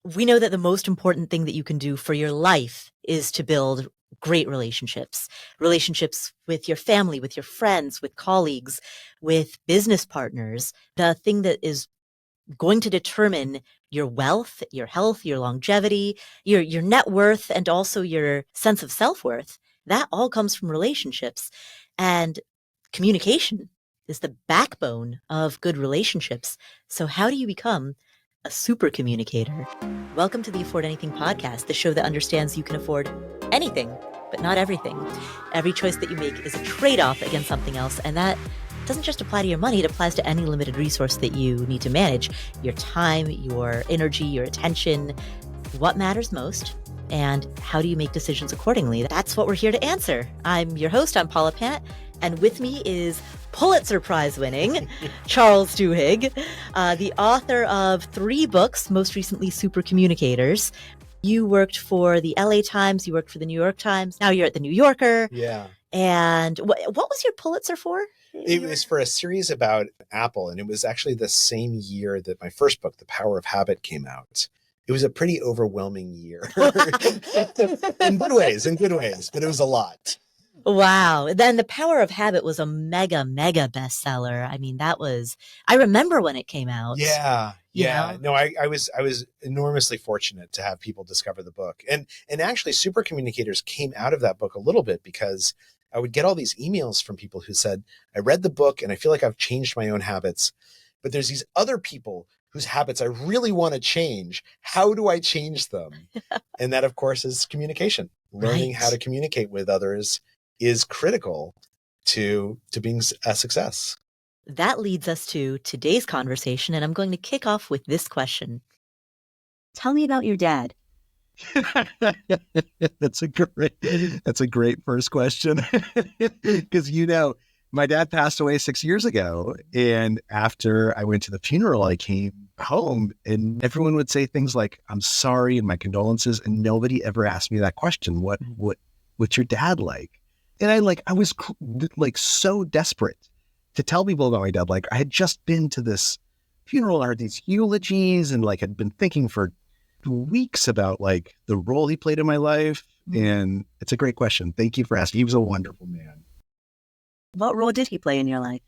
We know that the most important thing that you can do for your life is to build great relationships with your family, with your friends, with colleagues, with business partners. The thing that is going to determine your wealth, your health, your longevity, your net worth, and also your sense of self-worth, that all comes from relationships. And communication is the backbone of good relationships. So how do you become a super communicator? Welcome to the Afford Anything podcast, the show that understands you can afford anything, but not everything. Every choice that you make is a trade-off against something else, and that doesn't just apply to your money, it applies to any limited resource that you need to manage. Your time, your energy, your attention, what matters most, and how do you make decisions accordingly? That's what we're here to answer. I'm your host, I'm Paula Pant, and with me is Pulitzer Prize winning Charles Duhigg, the author of 3 books, most recently Supercommunicators. You worked for the LA Times, you worked for the New York Times, now you're at the New Yorker. Yeah. And what was your Pulitzer for? It was for a series about Apple, and it was actually the same year that my first book, The Power of Habit, came out. It was a pretty overwhelming year in good ways, but it was a lot. Wow. Then The Power of Habit was a mega bestseller. I mean, I remember when it came out. Yeah. You know? No, I was enormously fortunate to have people discover the book. And actually Supercommunicators came out of that book a little bit because I would get all these emails from people who said, I read the book and I feel like I've changed my own habits, but there's these other people whose habits I really want to change. How do I change them? And that, of course, is communication. Learning how to communicate with others is critical to being a success. That leads us to today's conversation, and I'm going to kick off with this question. Tell me about your dad. That's a great first question. Because, my dad passed away 6 years ago. And after I went to the funeral, I came home and everyone would say things like, I'm sorry and my condolences. And nobody ever asked me that question. What's your dad like? And I was so desperate to tell people about my dad. Like, I had just been to this funeral, I heard these eulogies and had been thinking for weeks about the role he played in my life. And it's a great question. Thank you for asking. He was a wonderful man. What role did he play in your life?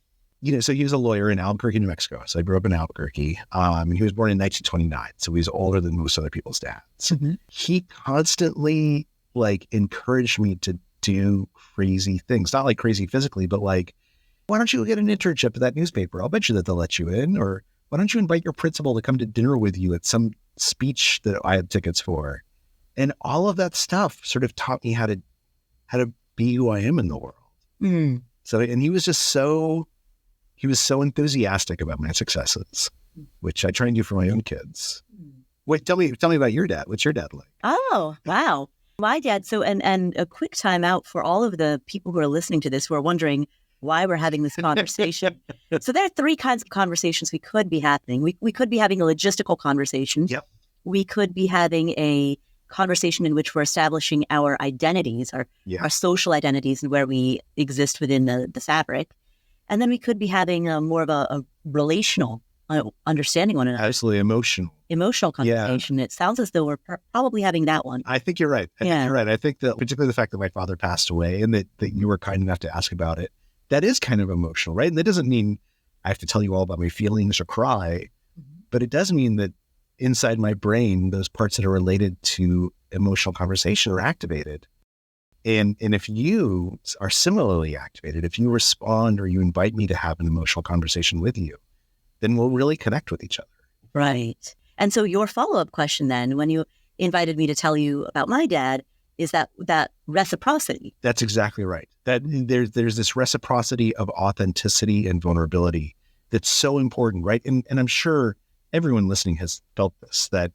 So he was a lawyer in Albuquerque, New Mexico. So I grew up in Albuquerque. And he was born in 1929. So he was older than most other people's dads. Mm-hmm. He constantly encouraged me to do crazy things, not crazy physically, but why don't you get an internship at that newspaper? I'll bet you that they'll let you in. Or why don't you invite your principal to come to dinner with you at some speech that I had tickets for? And all of that stuff sort of taught me how to be who I am in the world. Mm. So, and he was so enthusiastic about my successes, which I try and do for my own kids. Wait, tell me about your dad. What's your dad like? Oh, wow. My dad. So, and a quick time out for all of the people who are listening to this, who are wondering why we're having this conversation. So there are 3 kinds of conversations we could be having. We could be having a logistical conversation. Yep. We could be having a conversation in which we're establishing our identities, our social identities, and where we exist within the fabric. And then we could be having more of a relational understanding one another. Absolutely Emotional conversation. Yeah. It sounds as though we're probably having that one. I think you're right. I think that particularly the fact that my father passed away and that you were kind enough to ask about it, that is kind of emotional, right? And that doesn't mean I have to tell you all about my feelings or cry, but it does mean that inside my brain, those parts that are related to emotional conversation are activated. And if you are similarly activated, if you respond or you invite me to have an emotional conversation with you, then we'll really connect with each other. Right. And so your follow-up question then, when you invited me to tell you about my dad, is that reciprocity. That's exactly right. That there's this reciprocity of authenticity and vulnerability that's so important, right? And I'm sure everyone listening has felt this, that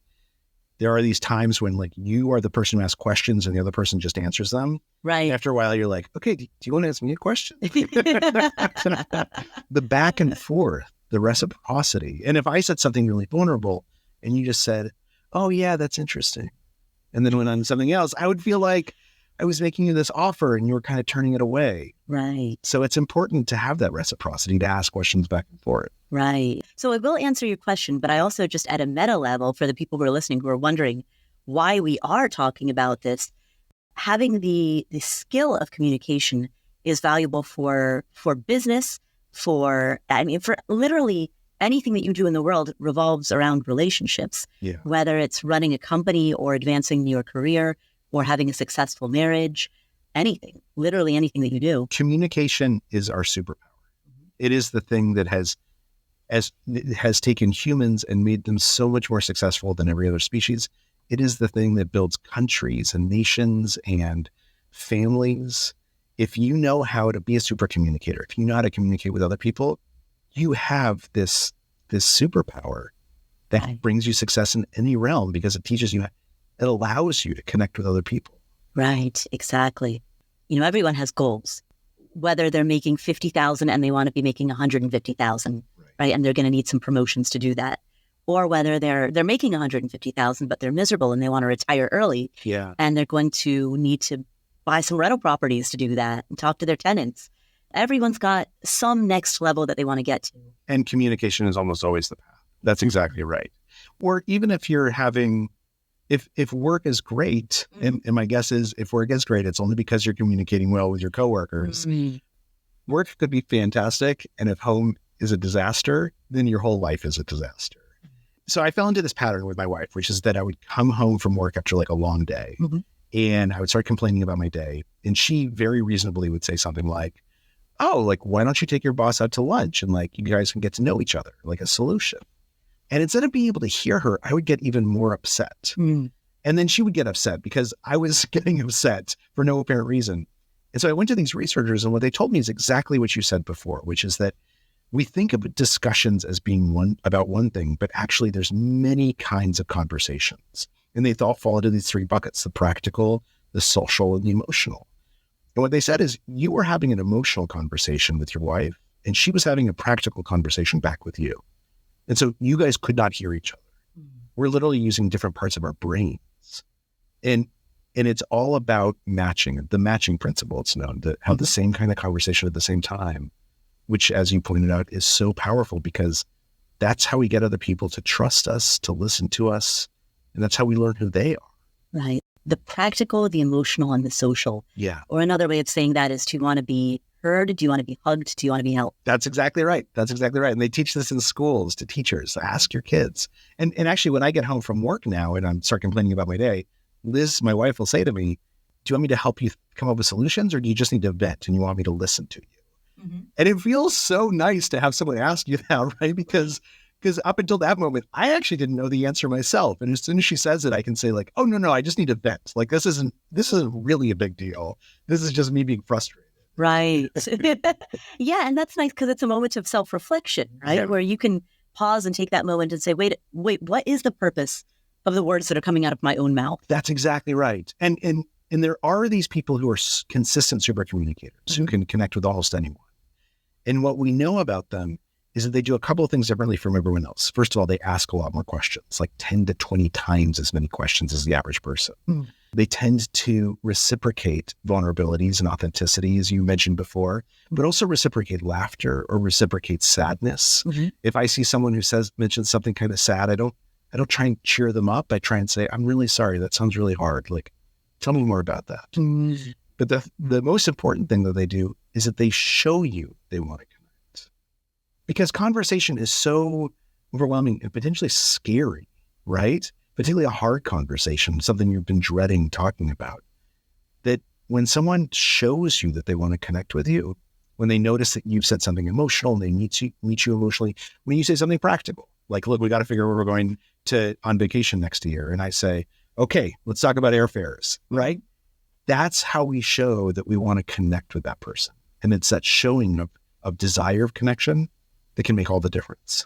there are these times when you are the person who asks questions and the other person just answers them. Right. After a while, you're like, okay, do you want to ask me a question? The back and forth, the reciprocity. And if I said something really vulnerable and you just said, oh yeah, that's interesting, and then went on to something else, I would feel like, I was making you this offer and you were kind of turning it away. Right. So it's important to have that reciprocity, to ask questions back and forth. Right. So I will answer your question, but I also just at a meta level for the people who are listening who are wondering why we are talking about this, having the skill of communication is valuable for business, for literally anything that you do in the world revolves around relationships, whether it's running a company or advancing your career or having a successful marriage, literally anything that you do. Communication is our superpower. It is the thing that has taken humans and made them so much more successful than every other species. It is the thing that builds countries and nations and families. If you know how to be a super communicator, if you know how to communicate with other people, you have this superpower that brings you success in any realm, because it teaches you, it allows you to connect with other people. Right, exactly. Everyone has goals, whether they're making 50,000 and they want to be making 150,000, right? And they're going to need some promotions to do that. Or whether they're making 150,000, but they're miserable and they want to retire early. Yeah. And they're going to need to buy some rental properties to do that and talk to their tenants. Everyone's got some next level that they want to get to. And communication is almost always the path. That's exactly right. Or even if you're having, if work is great, and my guess is if work is great, it's only because you're communicating well with your coworkers. Mm-hmm. Work could be fantastic. And if home is a disaster, then your whole life is a disaster. So I fell into this pattern with my wife, which is that I would come home from work after like a long day, and I would start complaining about my day. And she very reasonably would say something like, oh, like, why don't you take your boss out to lunch and like you guys can get to know each other, like a solution. And instead of being able to hear her, I would get even more upset. And then she would get upset because I was getting upset for no apparent reason. And so I went to these researchers, and what they told me is exactly what you said before, which is that we think of discussions as being about one thing, but actually there's many kinds of conversations. And they all fall into these three buckets: the practical, the social, and the emotional. And what they said is you were having an emotional conversation with your wife, and she was having a practical conversation back with you. And so you guys could not hear each other. We're literally using different parts of our brains. And it's all about matching, the matching principle, it's known, to have the same kind of conversation at the same time, which, as you pointed out, is so powerful because that's how we get other people to trust us, to listen to us. And that's how we learn who they are. Right. The practical, the emotional, and the social. Yeah. Or another way of saying that is, do you want to be heard? Do you want to be hugged? Do you want to be helped? That's exactly right. That's exactly right. And they teach this in schools to teachers. Ask your kids. And actually, when I get home from work now and I'm start complaining about my day, Liz, my wife, will say to me, do you want me to help you come up with solutions, or do you just need to vent and you want me to listen to you? And it feels so nice to have someone ask you that, right? Because up until that moment, I actually didn't know the answer myself. And as soon as she says it, I can say like, oh, no, I just need to vent. Like, this isn't really a big deal. This is just me being frustrated. Right. Yeah. And that's nice because it's a moment of self-reflection, right? Yeah. Where you can pause and take that moment and say, wait, what is the purpose of the words that are coming out of my own mouth? That's exactly right. And there are these people who are consistent super communicators who can connect with almost anyone. And what we know about them is that they do a couple of things differently from everyone else. First of all, they ask a lot more questions, like 10 to 20 times as many questions as the average person. They tend to reciprocate vulnerabilities and authenticity, as you mentioned before, but also reciprocate laughter or reciprocate sadness. If I see someone who mentions something kind of sad, I don't try and cheer them up. I try and say, I'm really sorry. That sounds really hard. Like, tell me more about that. But the most important thing that they do is that they show you they want to connect. Because conversation is so overwhelming and potentially scary, right? Particularly a hard conversation, something you've been dreading talking about. That when someone shows you that they want to connect with you, when they notice that you've said something emotional and they meet you emotionally, when you say something practical, like, look, we got to figure out where we're going on vacation next year. And I say, okay, let's talk about airfares, right? That's how we show that we want to connect with that person. And it's that showing of desire of connection that can make all the difference.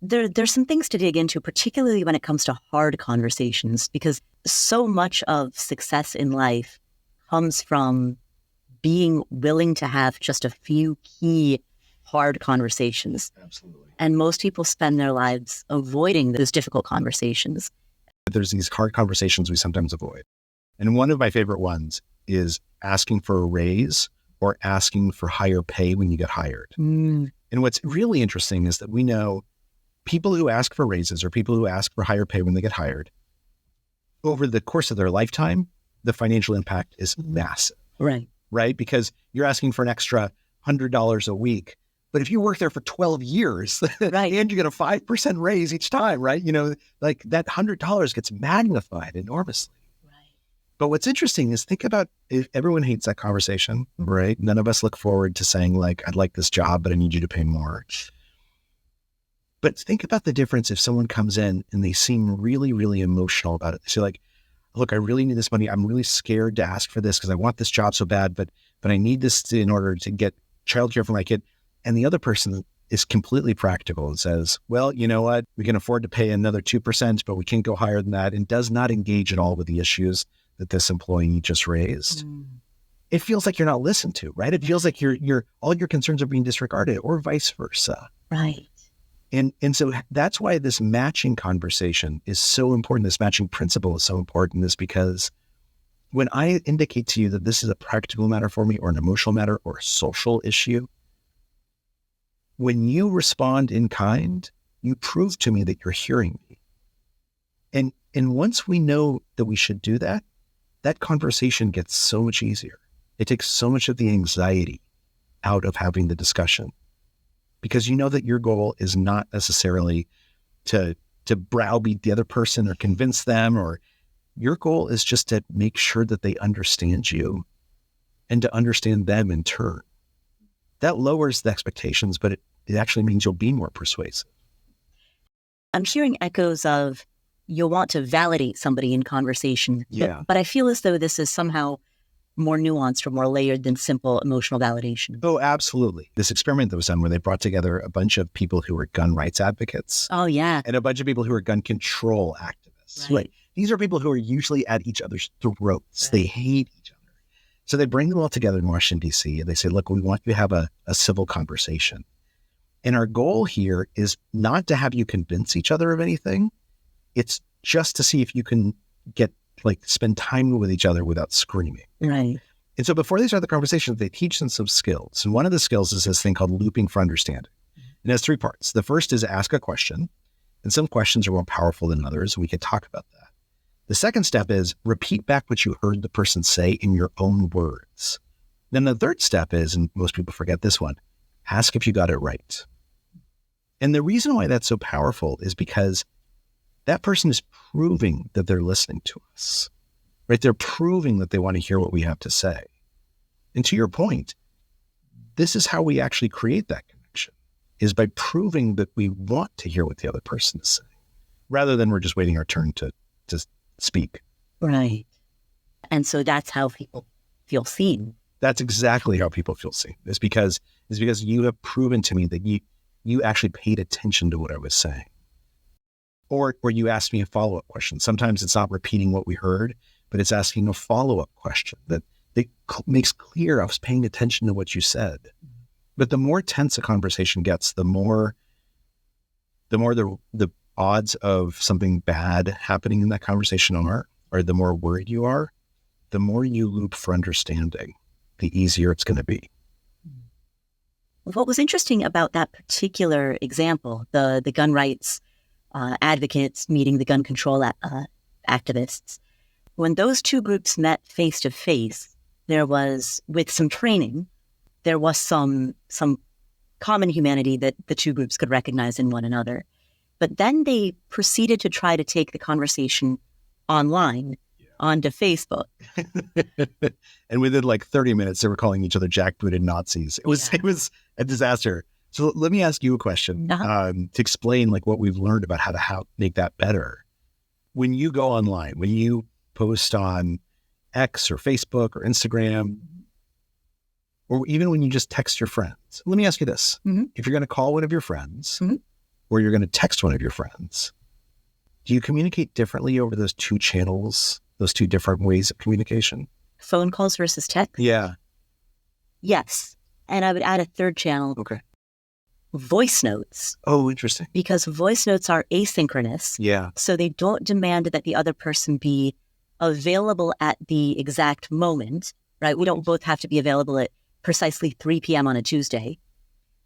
There's some things to dig into, particularly when it comes to hard conversations, because so much of success in life comes from being willing to have just a few key hard conversations. Absolutely. And most people spend their lives avoiding those difficult conversations. There's these hard conversations we sometimes avoid. And one of my favorite ones is asking for a raise or asking for higher pay when you get hired. And what's really interesting is that we know people who ask for raises or people who ask for higher pay when they get hired, over the course of their lifetime, the financial impact is massive. Right? Because you're asking for an extra $100 a week. But if you work there for 12 years and you get a 5% raise each time, right? Like that $100 gets magnified enormously. But what's interesting is think about if everyone hates that conversation, right? None of us look forward to saying like, I'd like this job, but I need you to pay more. But think about the difference if someone comes in and they seem really, really emotional about it. They say like, look, I really need this money. I'm really scared to ask for this because I want this job so bad, but I need this in order to get childcare for my kid. And the other person is completely practical and says, well, you know what? We can afford to pay another 2%, but we can't go higher than that, and does not engage at all with the issues that this employee just raised. It feels like you're not listened to, right? It feels like all your concerns are being disregarded, or vice versa. Right. And so that's why this matching conversation is so important. This matching principle is so important, is because when I indicate to you that this is a practical matter for me, or an emotional matter, or a social issue, when you respond in kind, you prove to me that you're hearing me. And once we know that we should do that, that conversation gets so much easier. It takes so much of the anxiety out of having the discussion, because you know that your goal is not necessarily to browbeat the other person or convince them, or your goal is just to make sure that they understand you and to understand them in turn. That lowers the expectations, but it actually means you'll be more persuasive. I'm hearing echoes of you'll want to validate somebody in conversation. Yeah. But I feel as though this is somehow more nuanced or more layered than simple emotional validation. Oh, absolutely. This experiment that was done where they brought together a bunch of people who were gun rights advocates. Oh, yeah. And a bunch of people who are gun control activists. Right. These are people who are usually at each other's throats. Right. They hate each other. So they bring them all together in Washington, D.C., and they say, look, we want you to have a civil conversation. And our goal here is not to have you convince each other of anything. It's just to see if you can spend time with each other without screaming. Right. And so before they start the conversation, they teach them some skills. And one of the skills is this thing called looping for understanding. It has 3 parts. The first is ask a question. And some questions are more powerful than others. We could talk about that. The second step is repeat back what you heard the person say in your own words. Then the third step is, and most people forget this one, ask if you got it right. And the reason why that's so powerful is because that person is proving that they're listening to us, right? They're proving that they want to hear what we have to say. And to your point, this is how we actually create that connection, is by proving that we want to hear what the other person is saying, rather than we're just waiting our turn to speak. Right. And so that's how people feel seen. That's exactly how people feel seen. It's because you have proven to me that you actually paid attention to what I was saying. Or you asked me a follow-up question. Sometimes it's not repeating what we heard, but it's asking a follow-up question that makes clear I was paying attention to what you said. But the more tense a conversation gets, the more the odds of something bad happening in that conversation are, or the more worried you are, the more you loop for understanding, the easier it's going to be. What was interesting about that particular example, the gun rights advocates meeting the gun control activists, when those two groups met face to face, there was, with some training, there was some common humanity that the two groups could recognize in one another. But then they proceeded to try to take the conversation online, onto Facebook. And within 30 minutes, they were calling each other jackbooted Nazis. It was a disaster. So let me ask you a question to explain what we've learned about how to make that better. When you go online, when you post on X or Facebook or Instagram, or even when you just text your friends, let me ask you this. Mm-hmm. If you're going to call one of your friends, mm-hmm. or you're going to text one of your friends, do you communicate differently over those two channels, those two different ways of communication? Phone calls versus text? Yeah. Yes. And I would add a third channel. Okay. Voice notes. Oh, interesting. Because voice notes are asynchronous. Yeah. So they don't demand that the other person be available at the exact moment, right? We don't both have to be available at precisely 3 p.m. on a Tuesday.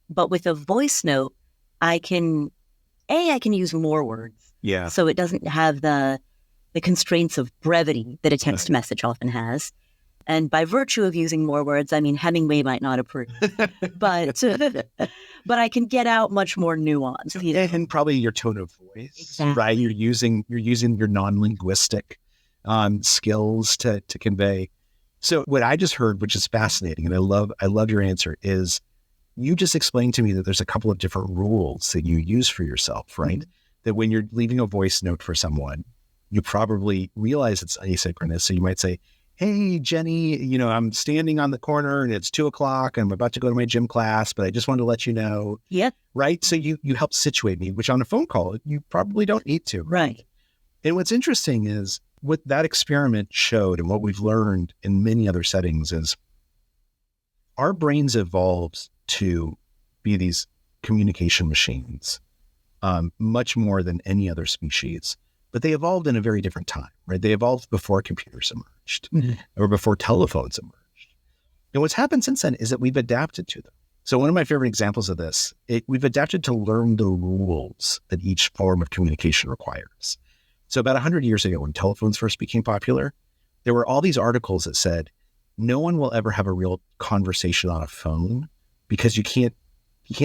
But with a voice note, I can use more words. Yeah. So it doesn't have the constraints of brevity that a text message often has. And by virtue of using more words, I mean, Hemingway might not approve, but I can get out much more nuance. You know? And probably your tone of voice, Exactly. right? You're using your non-linguistic skills to convey. So what I just heard, which is fascinating, and I love your answer, is you just explained to me that there's a couple of different rules that you use for yourself, right? Mm-hmm. That when you're leaving a voice note for someone, you probably realize it's asynchronous. So you might say, hey, Jenny, I'm standing on the corner and it's 2:00 and I'm about to go to my gym class, but I just wanted to let you know. Yeah. Right. So you help situate me, which on a phone call, you probably don't need to. Right. And what's interesting is what that experiment showed and what we've learned in many other settings is our brains evolved to be these communication machines, much more than any other species. But they evolved in a very different time, right? They evolved before computers emerged or before telephones emerged. And what's happened since then is that we've adapted to them. So one of my favorite examples of this, we've adapted to learn the rules that each form of communication requires. So about 100 years ago, when telephones first became popular, there were all these articles that said, no one will ever have a real conversation on a phone because you can't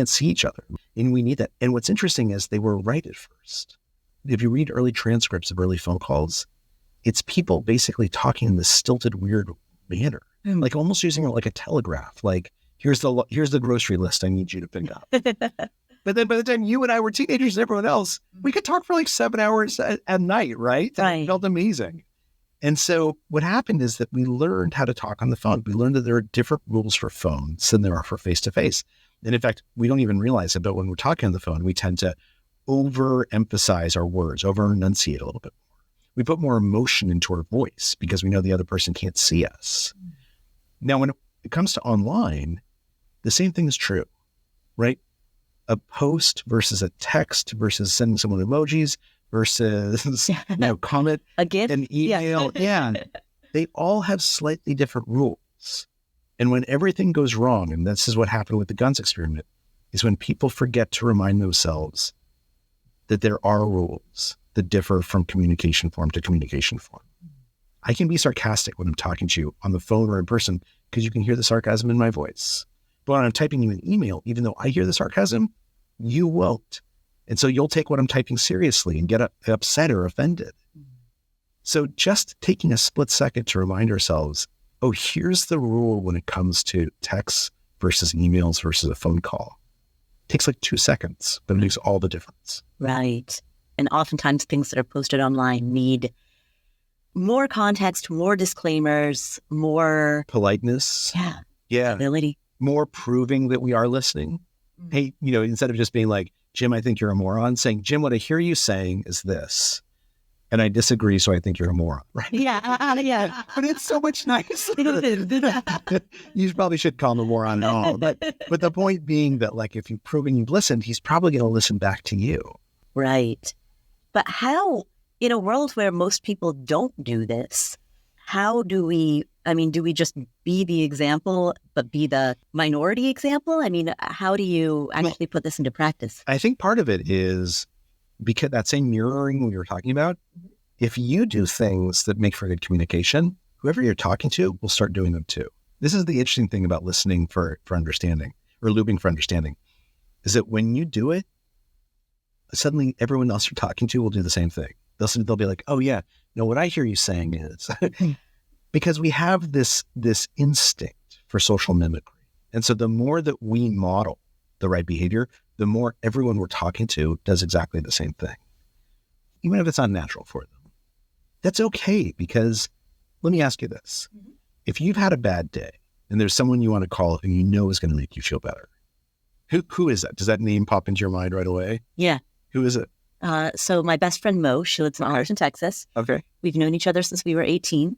see each other. And we need that. And what's interesting is they were right at first. If you read early transcripts of early phone calls, it's people basically talking in this stilted, weird manner, like almost using it like a telegraph. Like, here's the grocery list I need you to pick up. But then by the time you and I were teenagers and everyone else, we could talk for like 7 hours at night, right? It felt amazing. And so what happened is that we learned how to talk on the phone. We learned that there are different rules for phones than there are for face-to-face. And in fact, we don't even realize it, but when we're talking on the phone, we tend to overemphasize our words, over-enunciate a little bit more. We put more emotion into our voice because we know the other person can't see us. Now, when it comes to online, the same thing is true, right? A post versus a text versus sending someone emojis versus comment, a GIF, an email. Yeah. They all have slightly different rules. And when everything goes wrong, and this is what happened with the guns experiment, is when people forget to remind themselves that there are rules that differ from communication form to communication form. I can be sarcastic when I'm talking to you on the phone or in person because you can hear the sarcasm in my voice. But when I'm typing you an email, even though I hear the sarcasm, you won't. And so you'll take what I'm typing seriously and get upset or offended. So just taking a split second to remind ourselves, oh, here's the rule when it comes to texts versus emails versus a phone call. It takes like 2 seconds, but it makes all the difference. Right. And oftentimes things that are posted online need more context, more disclaimers, more politeness. Yeah. Ability. More proving that we are listening. Hey, instead of just being like, Jim, I think you're a moron, saying, Jim, what I hear you saying is this. And I disagree, so I think you're a moron. Right? Yeah. But it's so much nicer. You probably should call him a moron at all. But the point being that, like, if you've proven you've listened, he's probably going to listen back to you. Right. But how, in a world where most people don't do this, how do we just be the example, but be the minority example? I mean, how do you actually put this into practice? I think part of it is because that same mirroring we were talking about, if you do things that make for good communication, whoever you're talking to will start doing them too. This is the interesting thing about listening for understanding or looping for understanding, is that when you do it, suddenly everyone else you're talking to will do the same thing. They'll be like, oh yeah, no, what I hear you saying is, because we have this instinct for social mimicry. And so the more that we model the right behavior, the more everyone we're talking to does exactly the same thing. Even if it's unnatural for them. That's okay, because let me ask you this. Mm-hmm. If you've had a bad day and there's someone you want to call who you know is going to make you feel better, who is that? Does that name pop into your mind right away? Yeah. Who is it? So my best friend Mo, she lives in Austin, Texas. Okay. We've known each other since we were 18.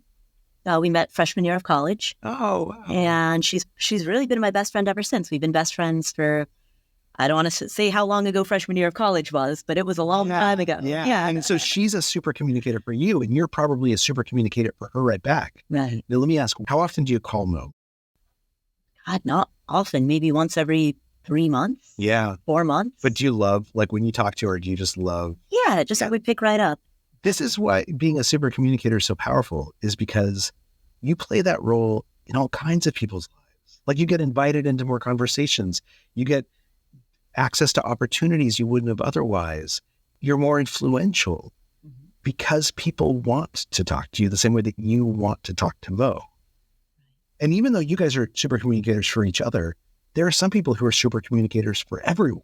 We met freshman year of college. Oh, wow. And she's really been my best friend ever since. We've been best friends for I don't want to say how long ago freshman year of college was, but it was a long time ago. Yeah. And so she's a super communicator for you, and you're probably a super communicator for her right back. Right. Now, let me ask, how often do you call Mo? God, not often. Maybe once every 3 months. Yeah. 4 months. But do you love, like when you talk to her, do you just love? Yeah, just would pick right up. This is why being a super communicator is so powerful, is because you play that role in all kinds of people's lives. Like you get invited into more conversations. You get access to opportunities you wouldn't have otherwise. You're more influential because people want to talk to you the same way that you want to talk to Mo. And even though you guys are super communicators for each other, there are some people who are super communicators for everyone,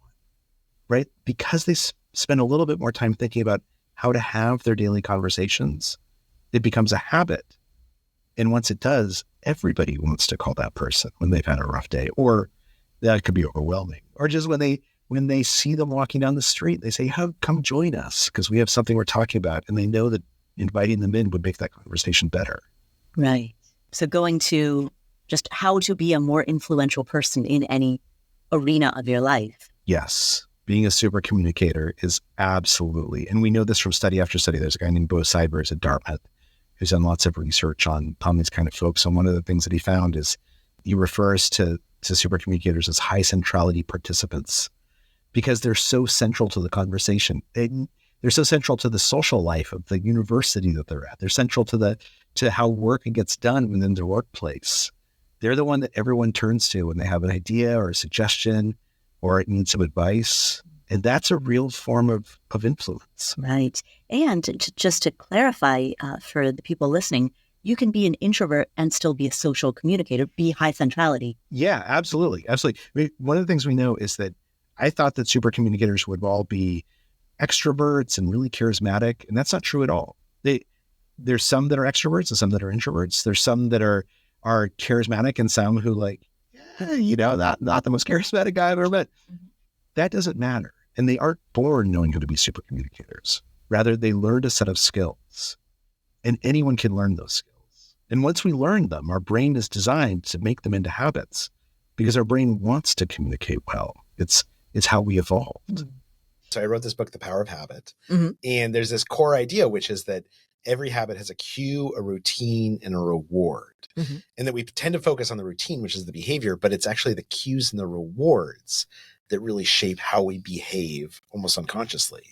right? Because they spend a little bit more time thinking about how to have their daily conversations, it becomes a habit. And once it does, everybody wants to call that person when they've had a rough day, or that could be overwhelming. Or just when they see them walking down the street, they say, come join us because we have something we're talking about. And they know that inviting them in would make that conversation better. Right. So going to just how to be a more influential person in any arena of your life. Yes. Being a super communicator is absolutely, and we know this from study after study. There's a guy named Bo Seibers at Dartmouth who's done lots of research on these kind of folks. And one of the things that he found is he refers to super communicators as high centrality participants because they're so central to the conversation. They're so central to the social life of the university that they're at. They're central to how work gets done within their workplace. They're the one that everyone turns to when they have an idea or a suggestion or it needs some advice. And that's a real form of influence. Right. And just to clarify for the people listening, you can be an introvert and still be a social communicator, be high centrality. Yeah, absolutely. Absolutely. I mean, one of the things we know is that I thought that super communicators would all be extroverts and really charismatic. And that's not true at all. There's some that are extroverts and some that are introverts. There's some that are charismatic and some who not the most charismatic guy I've ever met. That doesn't matter. And they aren't born knowing how to be super communicators. Rather, they learned a set of skills. And anyone can learn those skills. And once we learn them, our brain is designed to make them into habits because our brain wants to communicate well. It's how we evolved. So I wrote this book, The Power of Habit. Mm-hmm. And there's this core idea, which is that every habit has a cue, a routine, and a reward. Mm-hmm. And that we tend to focus on the routine, which is the behavior, but it's actually the cues and the rewards that really shape how we behave almost unconsciously.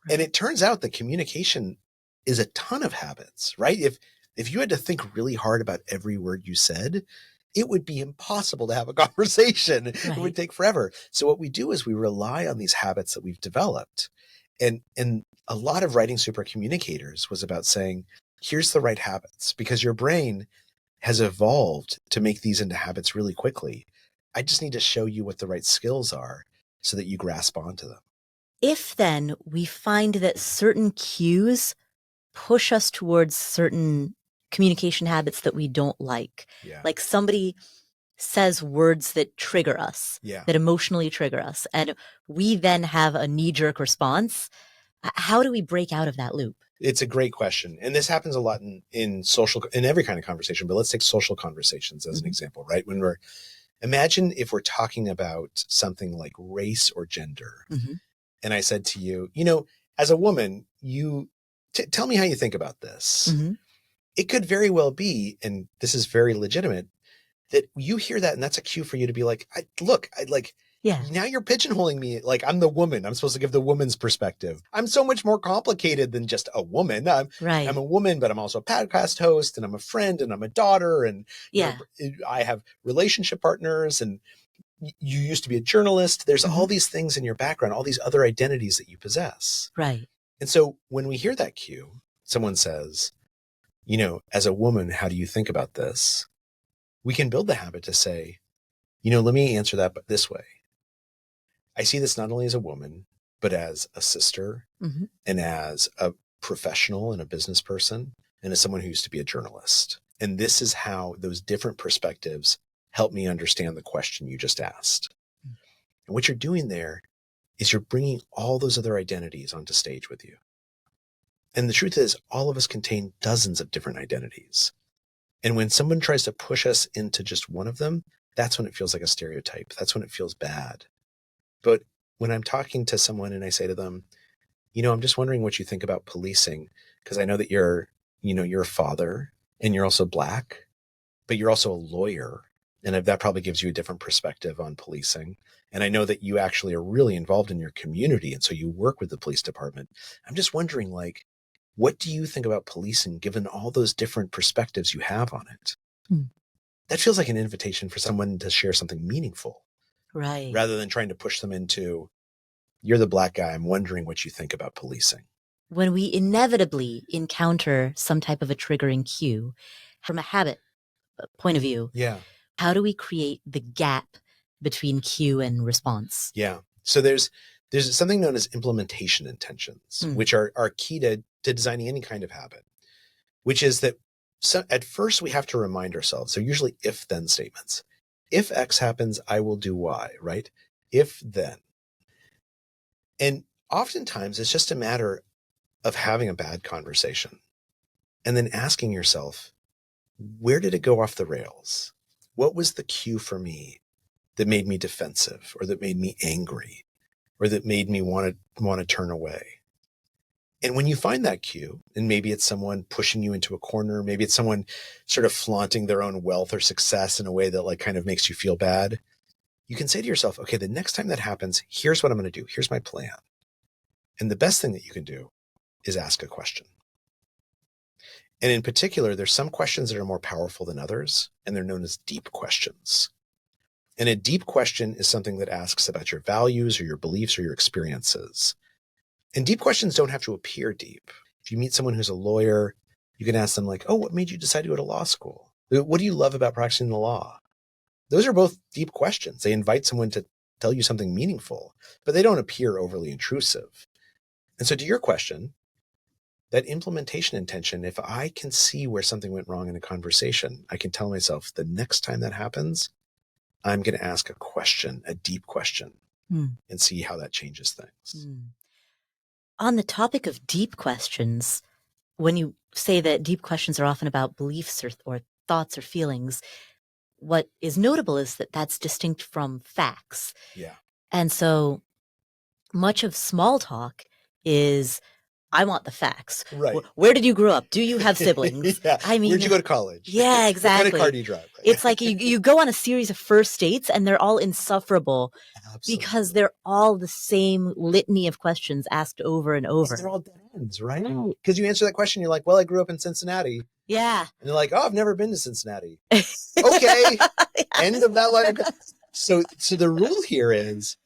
Right. And it turns out that communication is a ton of habits, right? If you had to think really hard about every word you said, it would be impossible to have a conversation. Right. It would take forever. So what we do is we rely on these habits that we've developed. And a lot of writing Supercommunicators was about saying, here's the right habits, because your brain has evolved to make these into habits really quickly. I just need to show you what the right skills are so that you grasp onto them. If then we find that certain cues push us towards certain communication habits that we don't like, like somebody says words that trigger us, that emotionally trigger us, and we then have a knee-jerk response, how do we break out of that loop? It's a great question. And this happens a lot in every kind of conversation, but let's take social conversations as an example, right? Imagine if we're talking about something like race or gender. Mm-hmm. And I said to you, as a woman, tell me how you think about this. Mm-hmm. It could very well be, and this is very legitimate, that you hear that and that's a cue for you to be like, now you're pigeonholing me. Like I'm the woman. I'm supposed to give the woman's perspective. I'm so much more complicated than just a woman. I'm a woman, but I'm also a podcast host and I'm a friend and I'm a daughter. And I have relationship partners and you used to be a journalist. There's all these things in your background, all these other identities that you possess. Right. And so when we hear that cue, someone says, as a woman, how do you think about this? We can build the habit to say, let me answer that this way. I see this not only as a woman, but as a sister and as a professional and a business person and as someone who used to be a journalist. And this is how those different perspectives help me understand the question you just asked. And what you're doing there is you're bringing all those other identities onto stage with you. And the truth is, all of us contain dozens of different identities. And when someone tries to push us into just one of them, that's when it feels like a stereotype. That's when it feels bad. But when I'm talking to someone and I say to them, I'm just wondering what you think about policing, because I know that you're a father and you're also Black, but you're also a lawyer. And that probably gives you a different perspective on policing. And I know that you actually are really involved in your community. And so you work with the police department. I'm just wondering, what do you think about policing given all those different perspectives you have on it? That feels like an invitation for someone to share something meaningful. Right. Rather than trying to push them into, you're the Black guy, I'm wondering what you think about policing. When we inevitably encounter some type of a triggering cue from a habit point of view, how do we create the gap between cue and response? Yeah. So there's something known as implementation intentions, which are key to designing any kind of habit, which is that at first we have to remind ourselves. They're usually if-then statements. If X happens, I will do Y, right? If then. And oftentimes it's just a matter of having a bad conversation and then asking yourself, where did it go off the rails? What was the cue for me that made me defensive, or that made me angry, or that made me want to turn away? And when you find that cue, and maybe it's someone pushing you into a corner, maybe it's someone sort of flaunting their own wealth or success in a way that kind of makes you feel bad, you can say to yourself, okay, the next time that happens, here's what I'm going to do. Here's my plan. And the best thing that you can do is ask a question. And in particular, there's some questions that are more powerful than others, and they're known as deep questions. And a deep question is something that asks about your values or your beliefs or your experiences. And deep questions don't have to appear deep. If you meet someone who's a lawyer, you can ask them what made you decide to go to law school? What do you love about practicing the law? Those are both deep questions. They invite someone to tell you something meaningful, but they don't appear overly intrusive. And so to your question, that implementation intention, if I can see where something went wrong in a conversation, I can tell myself the next time that happens, I'm going to ask a question, a deep question, and see how that changes things. On the topic of deep questions, when you say that deep questions are often about beliefs or thoughts or feelings, what is notable is that that's distinct from facts. Yeah. And so much of small talk is, I want the facts. Right. Where did you grow up? Do you have siblings? Yeah. I mean, where'd you go to college? Yeah, exactly. What kind of car do you drive? It's like you go on a series of first dates and they're all insufferable. Absolutely. Because they're all the same litany of questions asked over and over. And they're all dead ends, right? Because you answer that question, you're like, well, I grew up in Cincinnati. Yeah. And they're like, oh, I've never been to Cincinnati. Okay. End of that line. So the rule here is,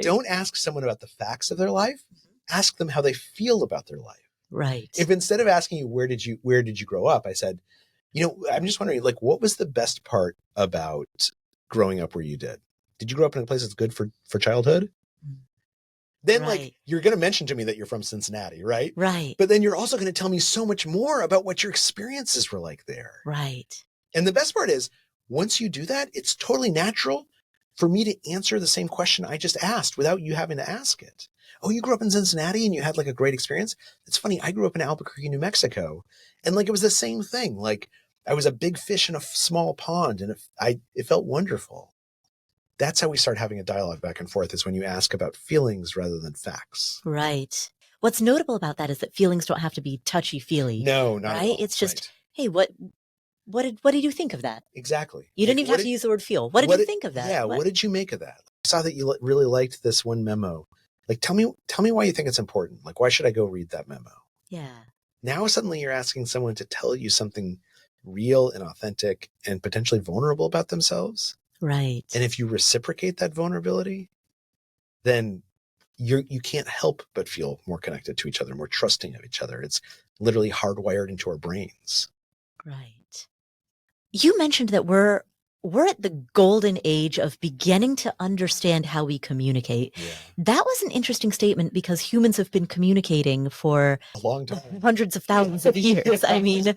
don't ask someone about the facts of their life. Ask them how they feel about their life. Right. If instead of asking you, where did you grow up? I said, I'm just wondering, what was the best part about growing up where you did? Did you grow up in a place that's good for childhood? Then you're going to mention to me that you're from Cincinnati, right? Right. But then you're also going to tell me so much more about what your experiences were like there. Right. And the best part is, once you do that, it's totally natural for me to answer the same question I just asked without you having to ask it. Oh, you grew up in Cincinnati and you had a great experience? It's funny. I grew up in Albuquerque, New Mexico. And it was the same thing. I was a big fish in a small pond and it felt wonderful. That's how we start having a dialogue back and forth, is when you ask about feelings rather than facts. Right. What's notable about that is that feelings don't have to be touchy-feely. No, not at all. It's just, hey, what did you think of that? Exactly. You didn't even have to use the word feel. What did you think of that? Yeah. What did you make of that? I saw that you really liked this one memo. Tell me why you think it's important. Why should I go read that memo? Yeah. Now suddenly you're asking someone to tell you something real and authentic and potentially vulnerable about themselves. Right. And if you reciprocate that vulnerability, then you can't help but feel more connected to each other, more trusting of each other. It's literally hardwired into our brains. Right. You mentioned that we're at the golden age of beginning to understand how we communicate. Yeah. That was an interesting statement because humans have been communicating for a long time, hundreds of thousands of years. I mean,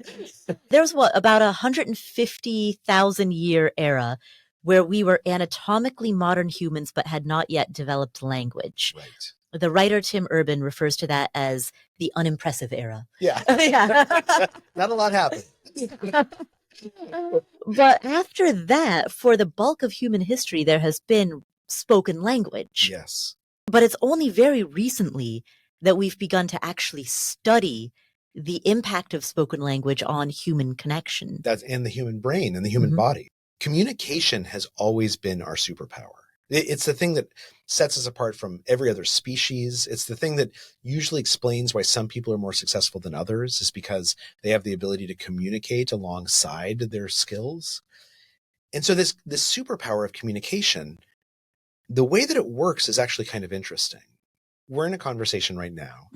there's about 150,000 year era where we were anatomically modern humans but had not yet developed language. Right. The writer Tim Urban refers to that as the unimpressive era. Yeah. Not a lot happened. But after that, for the bulk of human history, there has been spoken language. Yes. But it's only very recently that we've begun to actually study the impact of spoken language on human connection. That's in the human brain and the human body. Communication has always been our superpower. It's the thing that sets us apart from every other species. It's the thing that usually explains why some people are more successful than others, is because they have the ability to communicate alongside their skills. And so this superpower of communication, the way that it works is actually kind of interesting. We're in a conversation right now.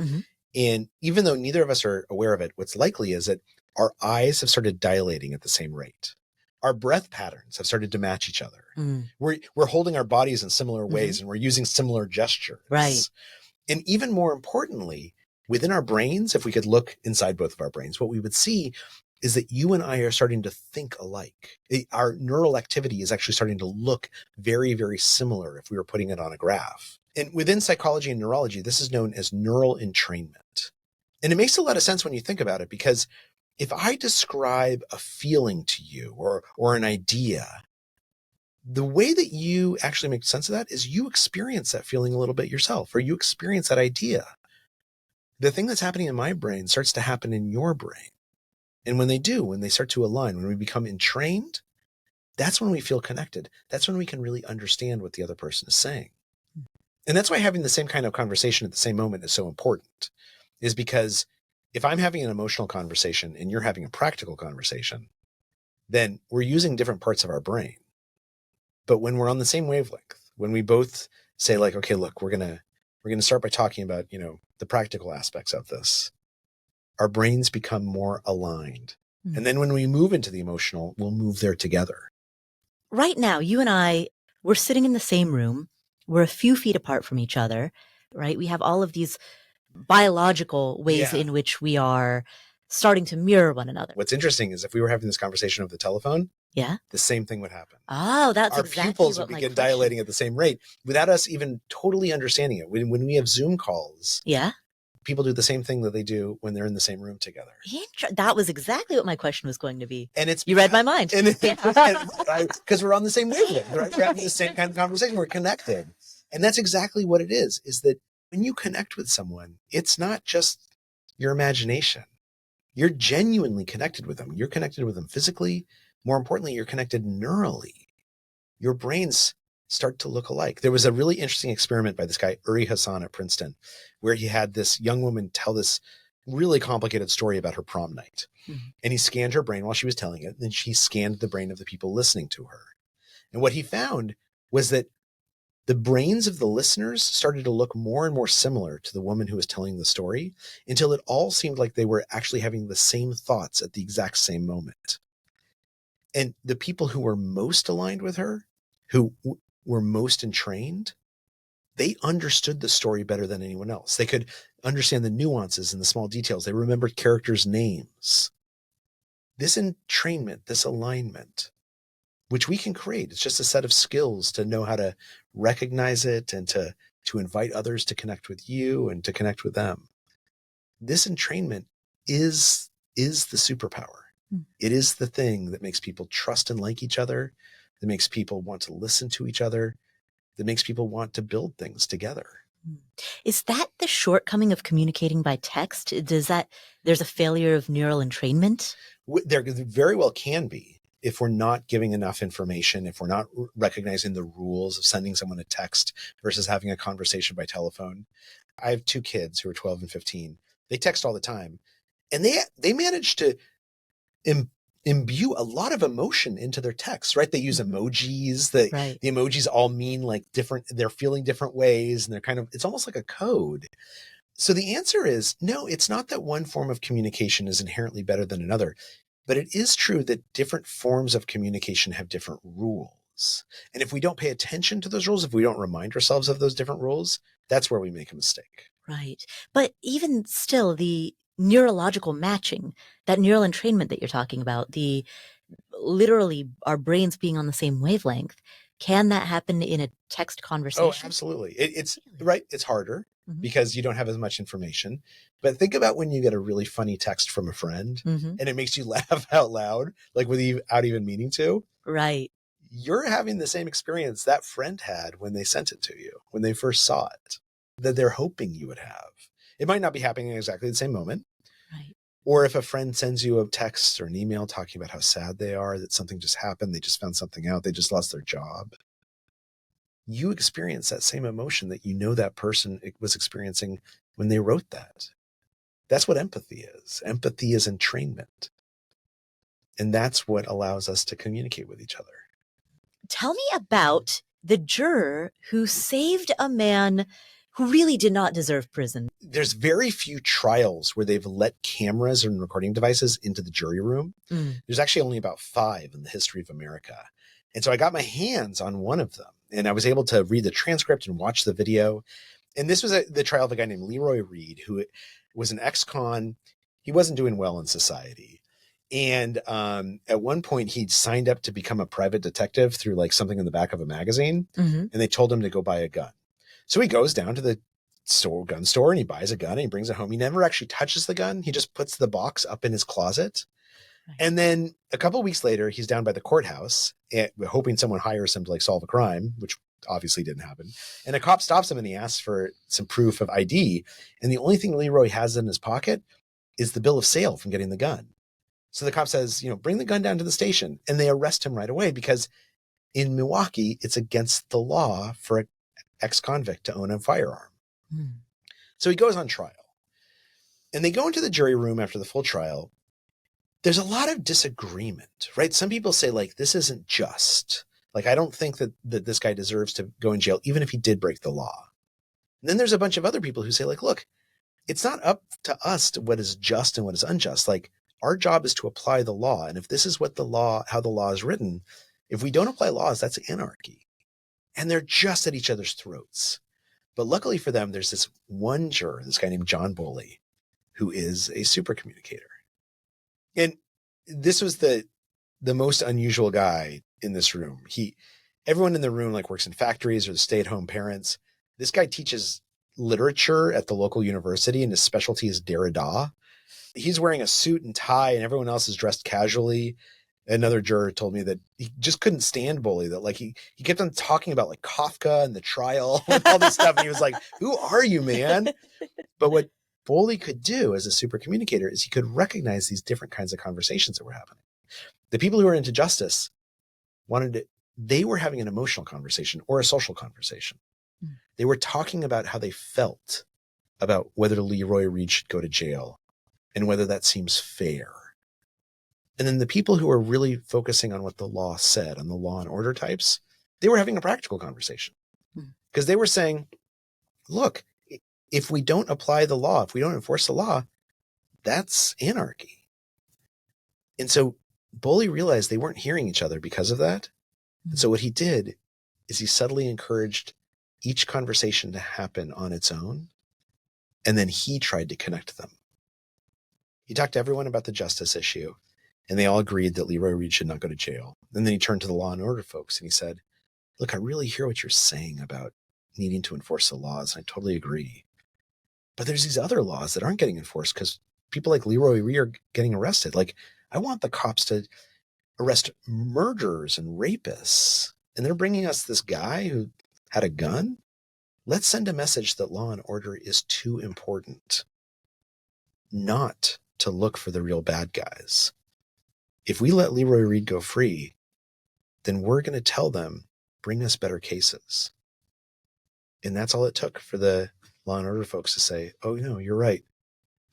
And even though neither of us are aware of it, what's likely is that our eyes have started dilating at the same rate. Our breath patterns have started to match each other. We're holding our bodies in similar ways and we're using similar gestures. Right. And even more importantly, within our brains, if we could look inside both of our brains, what we would see is that you and I are starting to think alike. Our neural activity is actually starting to look very, very similar if we were putting it on a graph. And within psychology and neurology, this is known as neural entrainment. And it makes a lot of sense when you think about it, because if I describe a feeling to you or an idea, the way that you actually make sense of that is you experience that feeling a little bit yourself, or you experience that idea. The thing that's happening in my brain starts to happen in your brain. And when they start to align, when we become entrained, that's when we feel connected. That's when we can really understand what the other person is saying. And that's why having the same kind of conversation at the same moment is so important, is because if I'm having an emotional conversation and you're having a practical conversation, then we're using different parts of our brain. But when we're on the same wavelength, when we both say like, okay, look, we're going to start by talking about, the practical aspects of this, our brains become more aligned. And then when we move into the emotional, we'll move there together. Right now, you and I, we're sitting in the same room. We're a few feet apart from each other, right? We have all of these biological ways in which we are starting to mirror one another. What's interesting is if we were having this conversation over the telephone, the same thing would happen. Oh, that's our exactly pupils what would my begin question... dilating at the same rate without us even totally understanding it. When we have Zoom calls, people do the same thing that they do when they're in the same room together. That was exactly what my question was going to be. And it's you read my mind. Because we're on the same wavelength, right? We're having the same kind of conversation. We're connected. And that's exactly what it is that when you connect with someone, it's not just your imagination. You're genuinely connected with them. You're connected with them physically. More importantly, you're connected neurally. Your brains start to look alike. There was a really interesting experiment by this guy, Uri Hassan at Princeton, where he had this young woman tell this really complicated story about her prom night. And he scanned her brain while she was telling it. And then she scanned the brain of the people listening to her. And what he found was that the brains of the listeners started to look more and more similar to the woman who was telling the story, until it all seemed like they were actually having the same thoughts at the exact same moment. And the people who were most aligned with her, who were most entrained, they understood the story better than anyone else. They could understand the nuances and the small details. They remembered characters' names. This entrainment, this alignment, which we can create, it's just a set of skills to know how to recognize it and to invite others to connect with you and to connect with them. This entrainment is the superpower. It is the thing that makes people trust and like each other, that makes people want to listen to each other, that makes people want to build things together. Is that the shortcoming of communicating by text? There's a failure of neural entrainment? There very well can be, if we're not giving enough information, if we're not recognizing the rules of sending someone a text versus having a conversation by telephone. I have 2 kids who are 12 and 15. They text all the time, and they manage to imbue a lot of emotion into their texts, right? They use emojis. The emojis all mean like different, they're feeling different ways, and it's almost like a code. So the answer is no, it's not that one form of communication is inherently better than another, but it is true that different forms of communication have different rules. And if we don't pay attention to those rules, if we don't remind ourselves of those different rules, that's where we make a mistake. Right. But even still, the neurological matching, that neural entrainment that you're talking about, the literally our brains being on the same wavelength, can that happen in a text conversation? Oh, absolutely. It's right. It's harder because you don't have as much information. But think about when you get a really funny text from a friend and it makes you laugh out loud, like without even meaning to. Right. you're having the same experience that friend had when they sent it to you, when they first saw it, that they're hoping you would have. It might not be happening in exactly the same moment. Right. Or if a friend sends you a text or an email talking about how sad they are, that something just happened, they just found something out, they just lost their job. You experience that same emotion that you know that person was experiencing when they wrote that. That's what empathy is. Empathy is entrainment. And that's what allows us to communicate with each other. Tell me about the juror who saved a man who really did not deserve prison. There's very few trials where they've let cameras and recording devices into the jury room. There's actually only about 5 in the history of America. And so I got my hands on one of them, and I was able to read the transcript and watch the video. And this was the trial of a guy named Leroy Reed, who was an ex-con. He wasn't doing well in society. And at one point, he'd signed up to become a private detective through like something in the back of a magazine. And they told him to go buy a gun. So he goes down to the gun store and he buys a gun and he brings it home. He never actually touches the gun. He just puts the box up in his closet. Right. And then a couple of weeks later, he's down by the courthouse hoping someone hires him to like solve a crime, which obviously didn't happen. And a cop stops him and he asks for some proof of ID. And the only thing Leroy has in his pocket is the bill of sale from getting the gun. So the cop says, bring the gun down to the station. And they arrest him right away because in Milwaukee, it's against the law for an ex-convict to own a firearm. So he goes on trial. And they go into the jury room after the full trial. There's a lot of disagreement, right? Some people say, like, this isn't just. Like, I don't think that this guy deserves to go in jail, even if he did break the law. And then there's a bunch of other people who say, like, look, it's not up to us to what is just and what is unjust. Like, our job is to apply the law. And if this is how the law is written, if we don't apply laws, that's anarchy. And they're just at each other's throats. But luckily for them, there's this one juror, this guy named John Boley, who is a supercommunicator. And this was the most unusual guy in this room. Everyone in the room like works in factories or the stay-at-home parents. This guy teaches literature at the local university and his specialty is Derrida. He's wearing a suit and tie and everyone else is dressed casually. Another juror told me that he just couldn't stand Boley, that like he kept on talking about like Kafka and the trial and all this stuff. And he was like, who are you, man? But what Boley could do as a supercommunicator is he could recognize these different kinds of conversations that were happening. The people who were into justice they were having an emotional conversation or a social conversation. They were talking about how they felt about whether Leroy Reed should go to jail and whether that seems fair. And then the people who were really focusing on what the law said, on the law and order types, they were having a practical conversation because they were saying, look, if we don't apply the law, if we don't enforce the law, that's anarchy. And so Boley realized they weren't hearing each other because of that. And so what he did is he subtly encouraged each conversation to happen on its own. And then he tried to connect them. He talked to everyone about the justice issue. And they all agreed that Leroy Reed should not go to jail. And then he turned to the law and order folks and he said, look, I really hear what you're saying about needing to enforce the laws. And I totally agree. But there's these other laws that aren't getting enforced because people like Leroy Reed are getting arrested. Like, I want the cops to arrest murderers and rapists. And they're bringing us this guy who had a gun. Let's send a message that law and order is too important not to look for the real bad guys. If we let Leroy Reed go free, then we're going to tell them, bring us better cases. And that's all it took for the law and order folks to say, oh, no, you're right.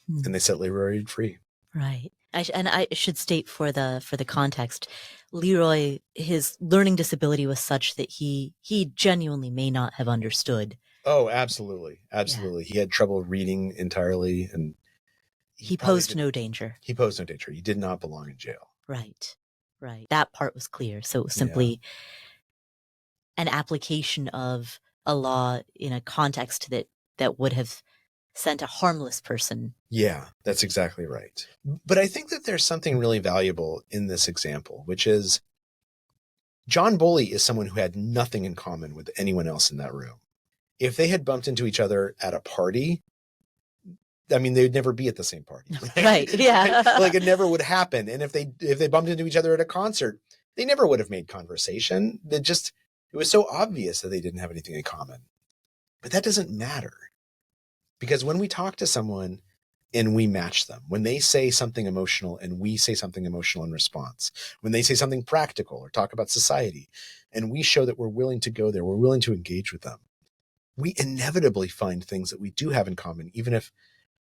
And they set Leroy Reed free. Right. I should state for the context, Leroy, his learning disability was such that he genuinely may not have understood. Oh, absolutely. Absolutely. Yeah. He had trouble reading entirely. And he posed no danger. He posed no danger. He did not belong in jail. Right. That part was clear. So it was simply an application of a law in a context that would have sent a harmless person. Yeah, that's exactly right. But I think that there's something really valuable in this example, which is John Boley is someone who had nothing in common with anyone else in that room. If they had bumped into each other at a party, I mean, they'd never be at the same party. Right. Yeah. Like it never would happen. And if they bumped into each other at a concert, They never would have made conversation. It was so obvious that they didn't have anything in common. But that doesn't matter, because when we talk to someone and we match them, when they say something emotional and we say something emotional in response, when they say something practical or talk about society, and we show that we're willing to go there, we're willing to engage with them, we inevitably find things that we do have in common, even if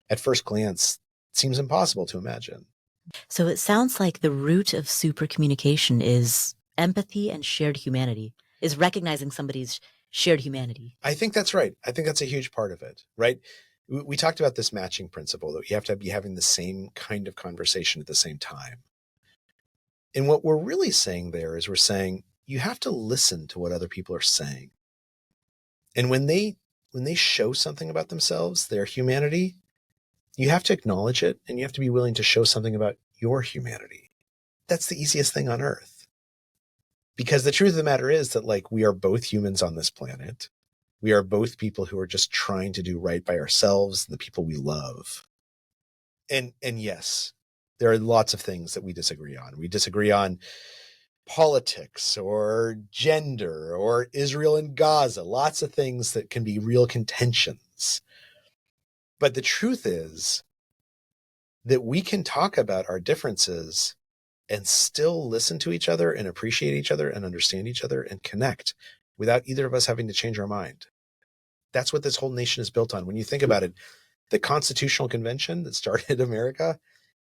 at first glance it seems impossible to imagine. So it sounds like the root of supercommunication is empathy and shared humanity, is recognizing somebody's shared humanity. I think that's right. I think that's a huge part of it, right? We talked about this matching principle, that you have to be having the same kind of conversation at the same time. And what we're really saying there is we're saying you have to listen to what other people are saying. And when they show something about themselves, their humanity, you have to acknowledge it, and you have to be willing to show something about your humanity. That's the easiest thing on earth. Because the truth of the matter is that, like, we are both humans on this planet. We are both people who are just trying to do right by ourselves and the people we love. And yes, there are lots of things that we disagree on. We disagree on politics or gender or Israel and Gaza, lots of things that can be real contentions. But the truth is that we can talk about our differences and still listen to each other and appreciate each other and understand each other and connect without either of us having to change our mind. That's what this whole nation is built on. When you think about it, the Constitutional Convention that started America,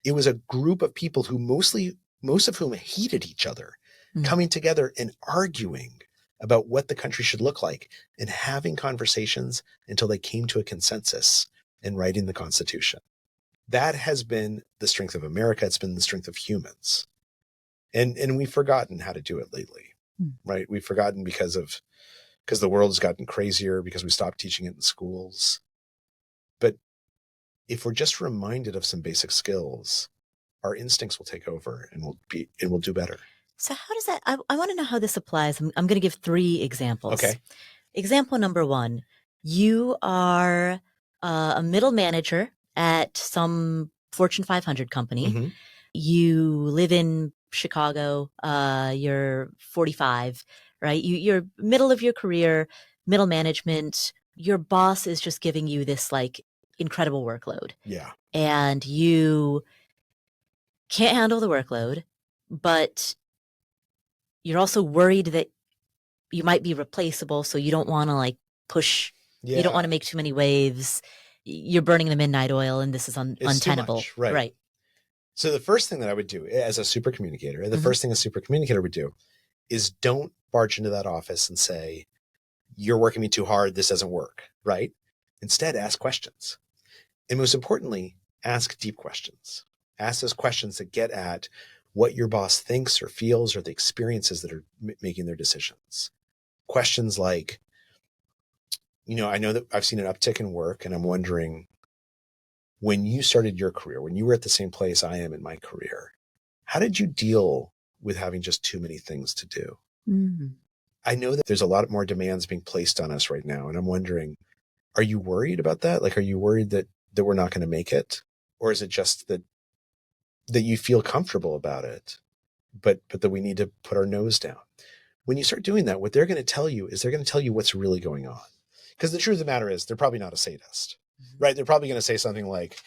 it was a group of people who most of whom hated each other, coming together and arguing about what the country should look like and having conversations until they came to a consensus in writing the Constitution. That has been the strength of America. It's been the strength of humans. And we've forgotten how to do it lately, right? We've forgotten because the world has gotten crazier, because we stopped teaching it in schools. But if we're just reminded of some basic skills, our instincts will take over and we'll do better. So how does that, I want to know how this applies. I'm going to give 3 examples. Okay. Example number 1, you are a middle manager at some Fortune 500 company. Mm-hmm. You live in Chicago. You're 45, right? You're middle of your career, middle management. Your boss is just giving you this like incredible workload. Yeah. And you can't handle the workload, but you're also worried that you might be replaceable. So you don't want to like push, you don't want to make too many waves. You're burning the midnight oil and this is untenable. Much, right. So the first thing that I would do as a super communicator, the first thing a super communicator would do is don't barge into that office and say, you're working me too hard, this doesn't work, right? Instead, ask questions. And most importantly, ask deep questions. Ask those questions that get at what your boss thinks or feels or the experiences that are making their decisions. Questions like, I know that I've seen an uptick in work, and I'm wondering, when you started your career, when you were at the same place I am in my career, how did you deal with having just too many things to do? Mm-hmm. I know that there's a lot more demands being placed on us right now. And I'm wondering, are you worried about that? Like, are you worried that we're not going to make it? Or is it just that you feel comfortable about it, but that we need to put our nose down? When you start doing that, what they're going to tell you is they're going to tell you what's really going on. Because the truth of the matter is they're probably not a sadist, right? They're probably going to say something like,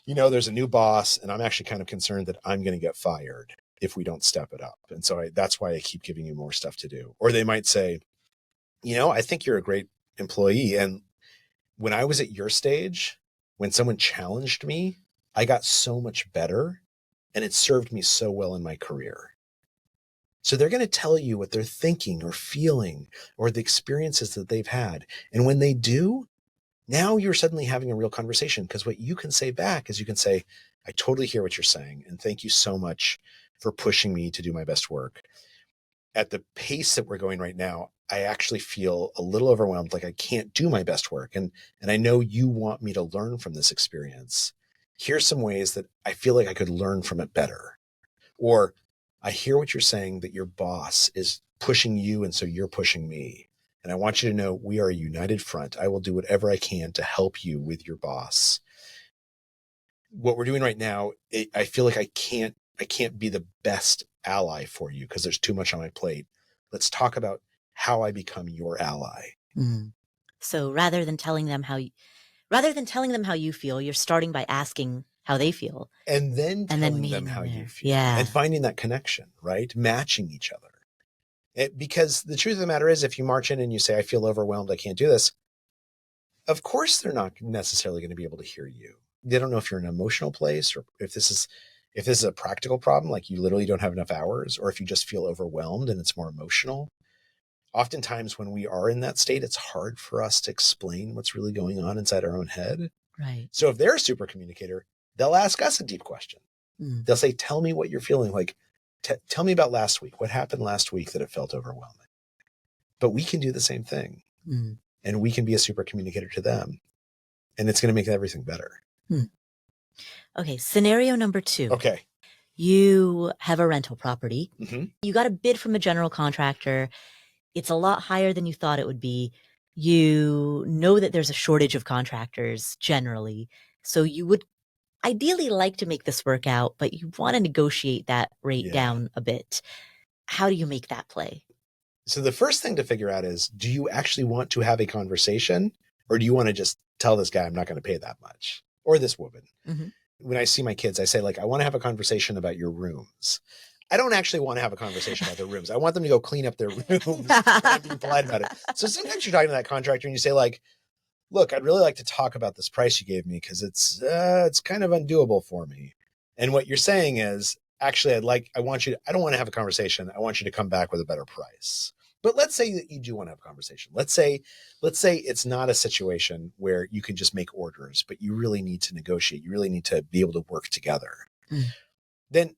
there's a new boss and I'm actually kind of concerned that I'm going to get fired if we don't step it up. And so that's why I keep giving you more stuff to do. Or they might say, I think you're a great employee. And when I was at your stage, when someone challenged me, I got so much better and it served me so well in my career. So they're going to tell you what they're thinking or feeling or the experiences that they've had. And when they do, now you're suddenly having a real conversation, because what you can say back is you can say, I totally hear what you're saying. And thank you so much for pushing me to do my best work. At the pace that we're going right now, I actually feel a little overwhelmed, like I can't do my best work. And I know you want me to learn from this experience. Here's some ways that I feel like I could learn from it better. Or I hear what you're saying, that your boss is pushing you and so you're pushing me. And I want you to know we are a united front. I will do whatever I can to help you with your boss. What we're doing right now, I feel like I can't be the best ally for you because there's too much on my plate. Let's talk about how I become your ally. So rather than telling them how you feel, you're starting by asking how they feel. And then telling them how you feel. Yeah. And finding that connection, right? Matching each other. Because the truth of the matter is, if you march in and you say, I feel overwhelmed, I can't do this, of course they're not necessarily going to be able to hear you. They don't know if you're in an emotional place, or if this is a practical problem, like you literally don't have enough hours, or if you just feel overwhelmed and it's more emotional. Oftentimes when we are in that state, it's hard for us to explain what's really going on inside our own head. Right. So if they're a super communicator, they'll ask us a deep question. They'll say, tell me what you're feeling. Like, tell me about last week. What happened last week that it felt overwhelming? But we can do the same thing. And we can be a super communicator to them. And it's going to make everything better. Okay. Scenario number 2. Okay. You have a rental property. Mm-hmm. You got a bid from a general contractor. It's a lot higher than you thought it would be. You know that there's a shortage of contractors generally. So you would ideally like to make this work out, but you want to negotiate that rate down a bit. How do you make that play? So the first thing to figure out is, do you actually want to have a conversation, or do you want to just tell this guy I'm not going to pay that much, or this woman? When I see my kids, I say, like, I want to have a conversation about your rooms. I don't actually want to have a conversation about their rooms. I want them to go clean up their rooms. I'm being polite about it. So sometimes you're talking to that contractor and you say, like, look, I'd really like to talk about this price you gave me because it's kind of undoable for me. And what you're saying is, actually, I don't want to have a conversation. I want you to come back with a better price. But let's say that you do want to have a conversation. Let's say it's not a situation where you can just make orders, but you really need to negotiate. You really need to be able to work together. Then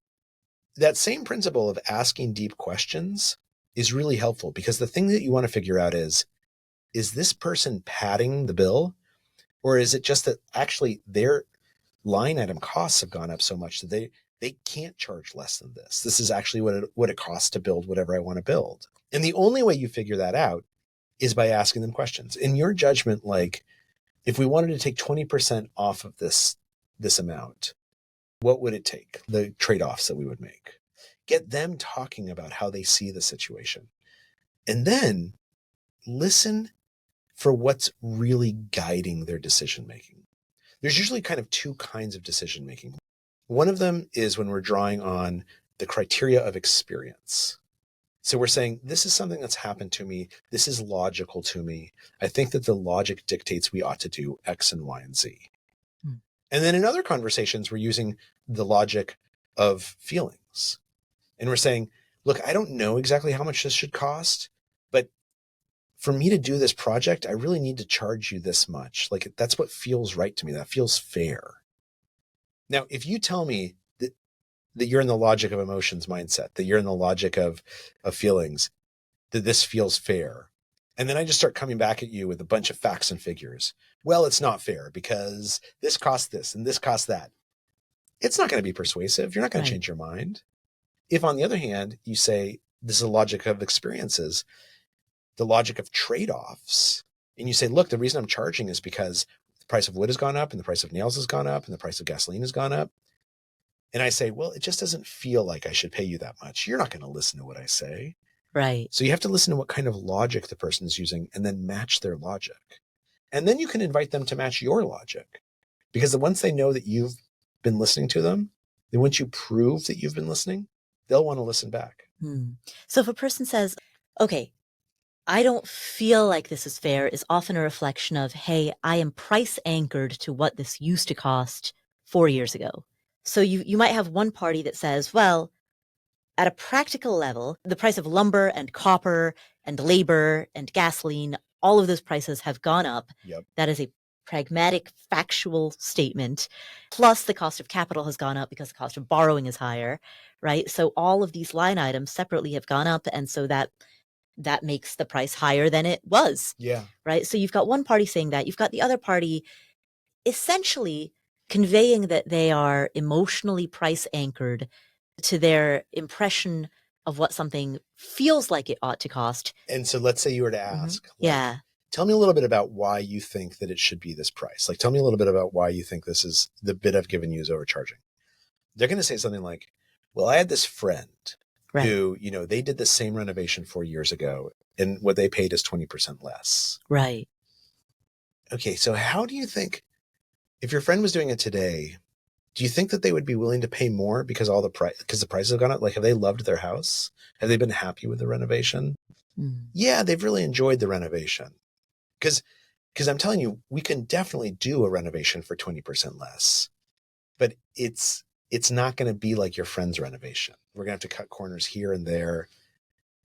that same principle of asking deep questions is really helpful, because the thing that you want to figure out is this person padding the bill, or is it just that actually their line item costs have gone up so much that they can't charge less than this? This is actually what it costs to build whatever I want to build. And the only way you figure that out is by asking them questions. In your judgment, like, if we wanted to take 20% off of this amount, what would it take? The trade-offs that we would make. Get them talking about how they see the situation. And then listen for what's really guiding their decision-making. There's usually kind of 2 kinds of decision-making. One of them is when we're drawing on the criteria of experience. So we're saying, this is something that's happened to me. This is logical to me. I think that the logic dictates we ought to do X and Y and Z. And then in other conversations, we're using the logic of feelings. And we're saying, look, I don't know exactly how much this should cost, but for me to do this project, I really need to charge you this much. Like, that's what feels right to me. That feels fair. Now, if you tell me that you're in the logic of emotions mindset, that you're in the logic of feelings, that this feels fair, and then I just start coming back at you with a bunch of facts and figures, well, it's not fair because this costs this and this costs that. It's not going to be persuasive. You're not going to change your mind. If, on the other hand, you say, this is a logic of experiences, the logic of trade-offs, and you say, look, the reason I'm charging is because the price of wood has gone up and the price of nails has gone up and the price of gasoline has gone up. And I say, well, it just doesn't feel like I should pay you that much. You're not going to listen to what I say. Right. So you have to listen to what kind of logic the person is using and then match their logic. And then you can invite them to match your logic. Because once they know that you've been listening to them, then once you prove that you've been listening, they'll want to listen back. So if a person says, okay, I don't feel like this is fair, is often a reflection of, hey, I am price anchored to what this used to cost 4 years ago. So you might have one party that says, well, at a practical level, the price of lumber and copper and labor and gasoline, all of those prices have gone up. Yep. That is a pragmatic, factual statement. Plus the cost of capital has gone up because the cost of borrowing is higher, right? So all of these line items separately have gone up. And so that makes the price higher than it was. Yeah. Right. So you've got one party saying that. You've got the other party essentially conveying that they are emotionally price anchored to their impression of what something feels like it ought to cost. And so let's say you were to ask, tell me a little bit about why you think that it should be this price. Like, tell me a little bit about why you think this is the bid I've given you is overcharging. They're going to say something like, well, I had this friend Right. who, they did the same renovation 4 years ago and what they paid is 20% less. Right. Okay. So how do you think, if your friend was doing it today, do you think that they would be willing to pay more because because the prices have gone up? Like, have they loved their house? Have they been happy with the renovation? Mm. Yeah, they've really enjoyed the renovation. Because I'm telling you, we can definitely do a renovation for 20% less, but it's not going to be like your friend's renovation. We're going to have to cut corners here and there.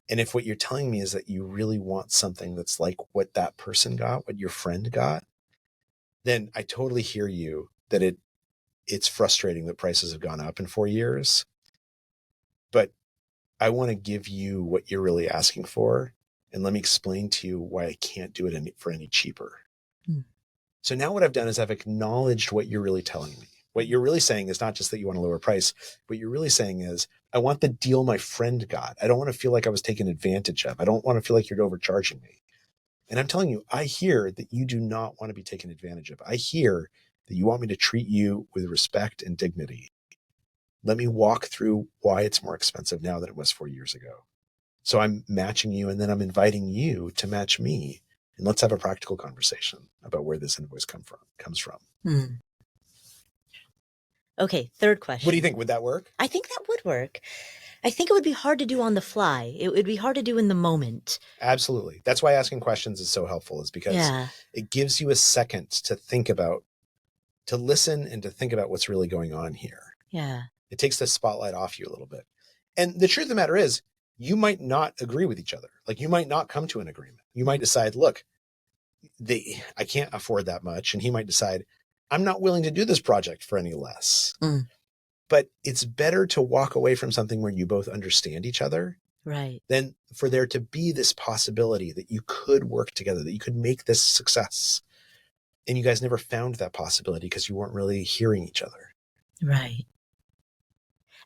And if what you're telling me is that you really want something that's like what that person got, what your friend got, then I totally hear you that it's frustrating that prices have gone up in 4 years. But I want to give you what you're really asking for. And let me explain to you why I can't do it for any cheaper. Mm. So now what I've done is I've acknowledged what you're really telling me. What you're really saying is not just that you want a lower price. What you're really saying is, I want the deal my friend got. I don't want to feel like I was taken advantage of. I don't want to feel like you're overcharging me. And I'm telling you, I hear that you do not want to be taken advantage of. I hear that you want me to treat you with respect and dignity. Let me walk through why it's more expensive now than it was 4 years ago. So I'm matching you, and then I'm inviting you to match me. And let's have a practical conversation about where this invoice comes from. Mm. Okay, third question. What do you think? Would that work? I think that would work. I think it would be hard to do on the fly. It would be hard to do in the moment. Absolutely. That's why asking questions is so helpful, is because it gives you a second to think about, to listen and to think about what's really going on here. Yeah. It takes the spotlight off you a little bit. And the truth of the matter is, you might not agree with each other. Like, you might not come to an agreement. You might decide, look, I can't afford that much. And he might decide, I'm not willing to do this project for any less. Mm. But it's better to walk away from something where you both understand each other, right, than for there to be this possibility that you could work together, that you could make this success. And you guys never found that possibility because you weren't really hearing each other. Right.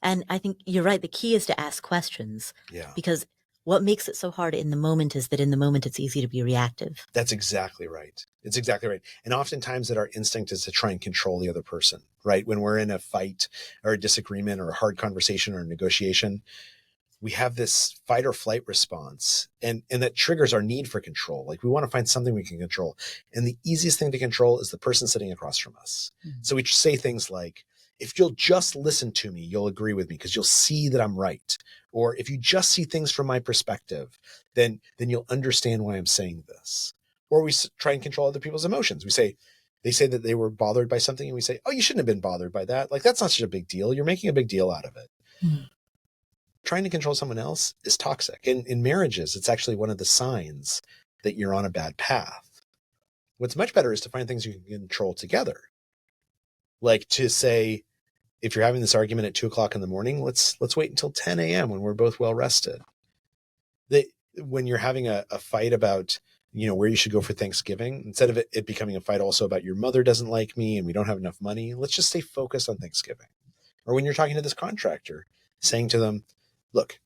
And I think you're right. The key is to ask questions. Yeah. Because what makes it so hard in the moment is that in the moment it's easy to be reactive. That's exactly right. It's exactly right. And oftentimes that our instinct is to try and control the other person, right? When we're in a fight or a disagreement or a hard conversation or a negotiation, we have this fight or flight response, and that triggers our need for control. Like, we want to find something we can control. And the easiest thing to control is the person sitting across from us. Mm-hmm. So we say things like, if you'll just listen to me, you'll agree with me because you'll see that I'm right. Or if you just see things from my perspective, then you'll understand why I'm saying this. Or we try and control other people's emotions. They say that they were bothered by something, and we say, oh, you shouldn't have been bothered by that. Like, that's not such a big deal. You're making a big deal out of it. Mm-hmm. Trying to control someone else is toxic. In marriages, it's actually one of the signs that you're on a bad path. What's much better is to find things you can control together. Like, to say, if you're having this argument at 2:00 in the morning, let's wait until 10 a.m. when we're both well rested. When you're having a fight about, where you should go for Thanksgiving, instead of it becoming a fight also about your mother doesn't like me and we don't have enough money, let's just stay focused on Thanksgiving. Or when you're talking to this contractor, saying to them, look,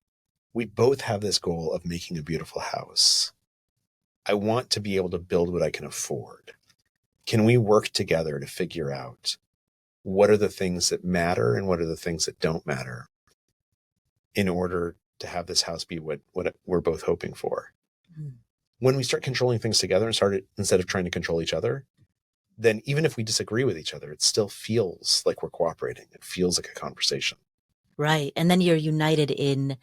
we both have this goal of making a beautiful house. I want to be able to build what I can afford. Can we work together to figure out what are the things that matter and what are the things that don't matter in order to have this house be what we're both hoping for? Mm. When we start controlling things together instead of trying to control each other, then even if we disagree with each other, it still feels like we're cooperating. It feels like a conversation. Right. And then you're united in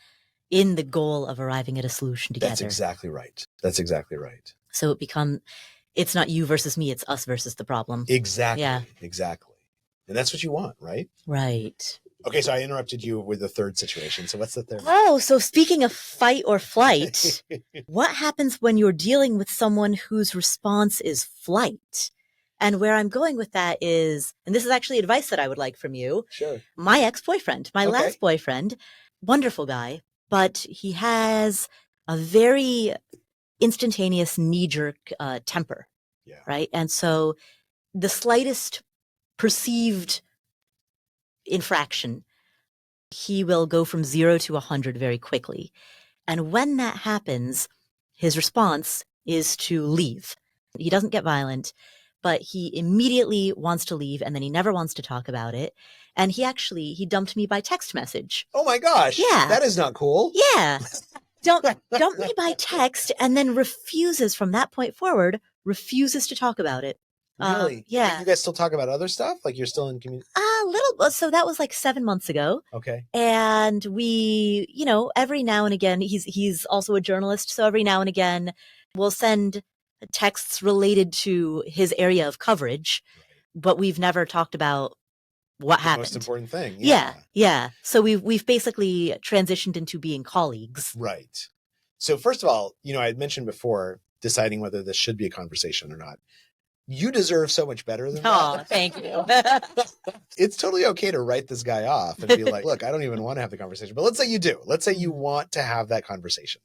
the goal of arriving at a solution together. That's exactly right. That's exactly right. So it's not you versus me, it's us versus the problem. Exactly. Yeah. Exactly. And that's what you want, right? Right. Okay, so I interrupted you with the third situation. So what's the third? Oh, so speaking of fight or flight, what happens when you're dealing with someone whose response is flight? And where I'm going with that is, and this is actually advice that I would like from you. Sure. My ex-boyfriend, my last boyfriend, wonderful guy, but he has a very instantaneous knee-jerk temper. Yeah. Right. And so the slightest perceived infraction, he will go from 0 to 100 very quickly. And when that happens, his response is to leave. He doesn't get violent, but he immediately wants to leave, and then he never wants to talk about it. And he dumped me by text message. Oh my gosh. Yeah. That is not cool. Yeah. Dump me by text and then from that point forward, refuses to talk about it. Really? Yeah. You guys still talk about other stuff? Like you're still in community? A little. So that was like 7 months ago. Okay. And we, every now and again, he's also a journalist. So every now and again, we'll send texts related to his area of coverage, but we've never talked about what happened. Most important thing. Yeah. So we've basically transitioned into being colleagues. Right. So first of all, I had mentioned before deciding whether this should be a conversation or not. You deserve so much better than that. Oh, thank you. It's totally okay to write this guy off and be like, look, I don't even want to have the conversation. But let's say you do. Let's say you want to have that conversation.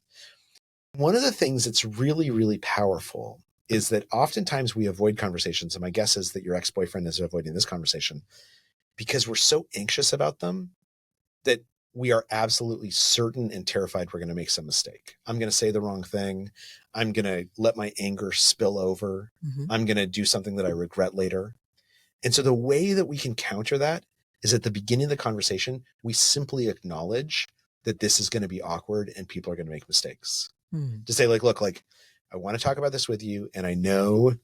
One of the things that's really, really powerful is that oftentimes we avoid conversations. And my guess is that your ex-boyfriend is avoiding this conversation because we're so anxious about them that we are absolutely certain and terrified we're going to make some mistake. I'm going to say the wrong thing. I'm going to let my anger spill over. Mm-hmm. I'm going to do something that I regret later. And so the way that we can counter that is at the beginning of the conversation, we simply acknowledge that this is going to be awkward and people are going to make mistakes. Mm-hmm. To say look, I want to talk about this with you. And I know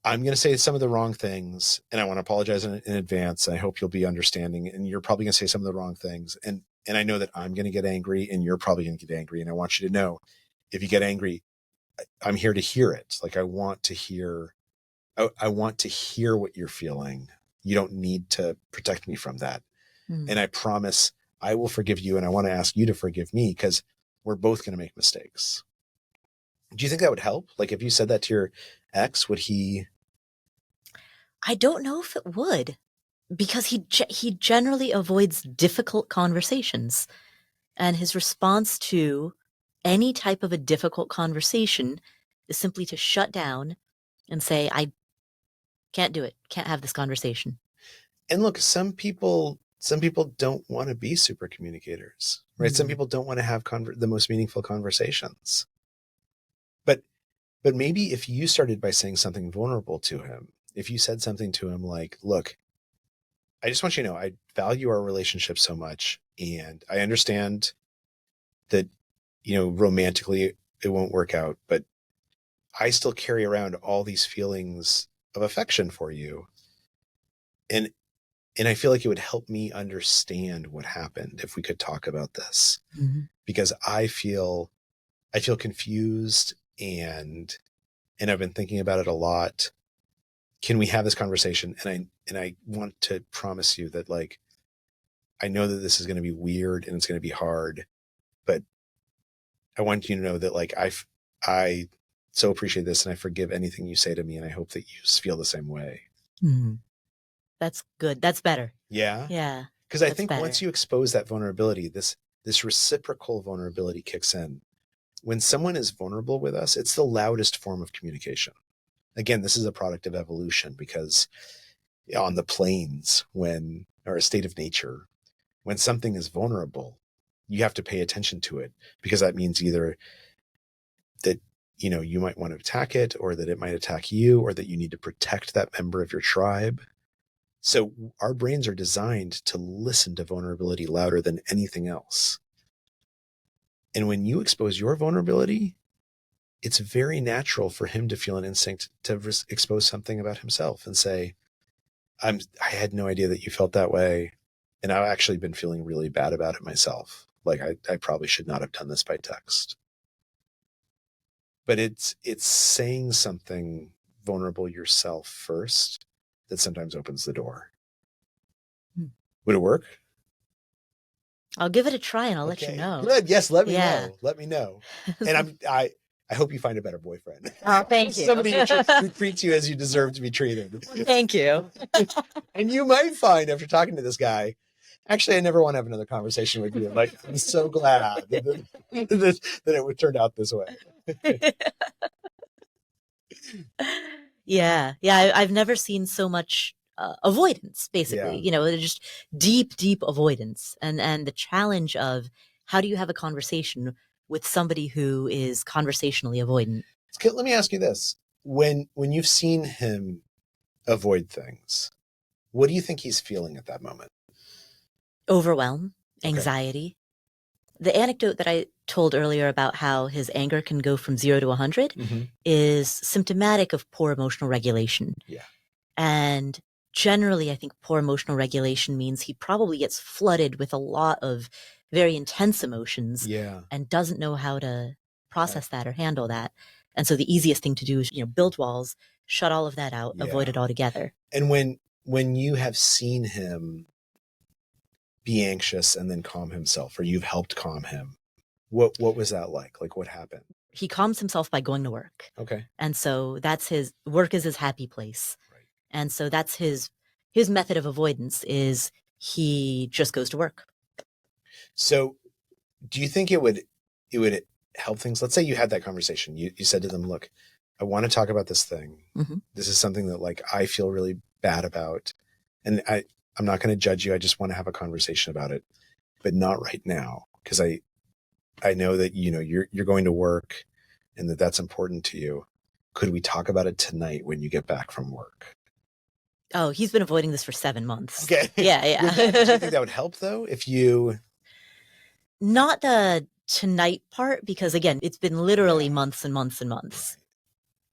I'm going to say some of the wrong things and I want to apologize in advance. I hope you'll be understanding, and you're probably going to say some of the wrong things. And I know that I'm going to get angry and you're probably going to get angry. And I want you to know, if you get angry, I'm here to hear it. Like I want to hear what you're feeling. You don't need to protect me from that. Mm-hmm. And I promise I will forgive you. And I want to ask you to forgive me because we're both going to make mistakes. Do you think that would help? Like if you said that to your ex, would he? I don't know if it would, because he generally avoids difficult conversations, and his response to any type of a difficult conversation is simply to shut down and say, I can't do it. Can't have this conversation. And look, some people don't want to be super communicators, right? Mm-hmm. Some people don't want to have the most meaningful conversations. But maybe if you started by saying something vulnerable to him, if you said something to him like, look, I just want you to know, I value our relationship so much. And I understand that, romantically it won't work out, but I still carry around all these feelings of affection for you. And I feel like it would help me understand what happened if we could talk about this, Mm-hmm. because I feel confused and I've been thinking about it a lot. Can we have this conversation? And I want to promise you that I know that this is going to be weird and it's going to be hard, but I want you to know that I so appreciate this and I forgive anything you say to me. And I hope that you feel the same way. Mm-hmm. That's good. That's better. Yeah. Yeah. Because I think better. Once you expose that vulnerability, this reciprocal vulnerability kicks in. When someone is vulnerable with us, it's the loudest form of communication. Again, this is a product of evolution, because on the plains, or a state of nature, when something is vulnerable, you have to pay attention to it, because that means either that, you might want to attack it, or that it might attack you, or that you need to protect that member of your tribe. So our brains are designed to listen to vulnerability louder than anything else. And when you expose your vulnerability, it's very natural for him to feel an instinct to expose something about himself and say, I had no idea that you felt that way. And I've actually been feeling really bad about it myself. I probably should not have done this by text. But it's saying something vulnerable yourself first that sometimes opens the door. Would it work? I'll give it a try and I'll let you know. Good. Yes. Let me know. Let me know. And I hope you find a better boyfriend. Oh, thank you. Somebody who treats you as you deserve to be treated. Thank you. And you might find, after talking to this guy, actually, I never want to have another conversation with you. I'm so glad that it turned out this way. Yeah. I've never seen so much avoidance, basically. Just deep avoidance, and the challenge of how do you have a conversation with somebody who is conversationally avoidant. Let me ask you this: when you've seen him avoid things, What do you think he's feeling at that moment? Overwhelm, Okay. anxiety. The anecdote that I told earlier about how his anger can go from 0 to 100 is symptomatic of poor emotional regulation. Yeah. And generally, I think poor emotional regulation means he probably gets flooded with a lot of very intense emotions and doesn't know how to process that or handle that. And so the easiest thing to do is, build walls, shut all of that out, avoid it altogether. And when you have seen him be anxious and then calm himself, or you've helped calm him, what was that like? Like, what happened? He calms himself by going to work. Okay. And so that's his work is his happy place. Right. And so that's his method of avoidance is he just goes to work. So do you think it would help things? Let's say you had that conversation. You said to them, look, I want to talk about this thing. This is something that like I feel really bad about. And I'm not going to judge you. I just want to have a conversation about it, but not right now. Because I know that, you're going to work and that's important to you. Could we talk about it tonight when you get back from work? Oh, he's been avoiding this for 7 months. Okay. Yeah. Do you think that would help though? If you... Not the tonight part, because again, it's been literally months and months and months.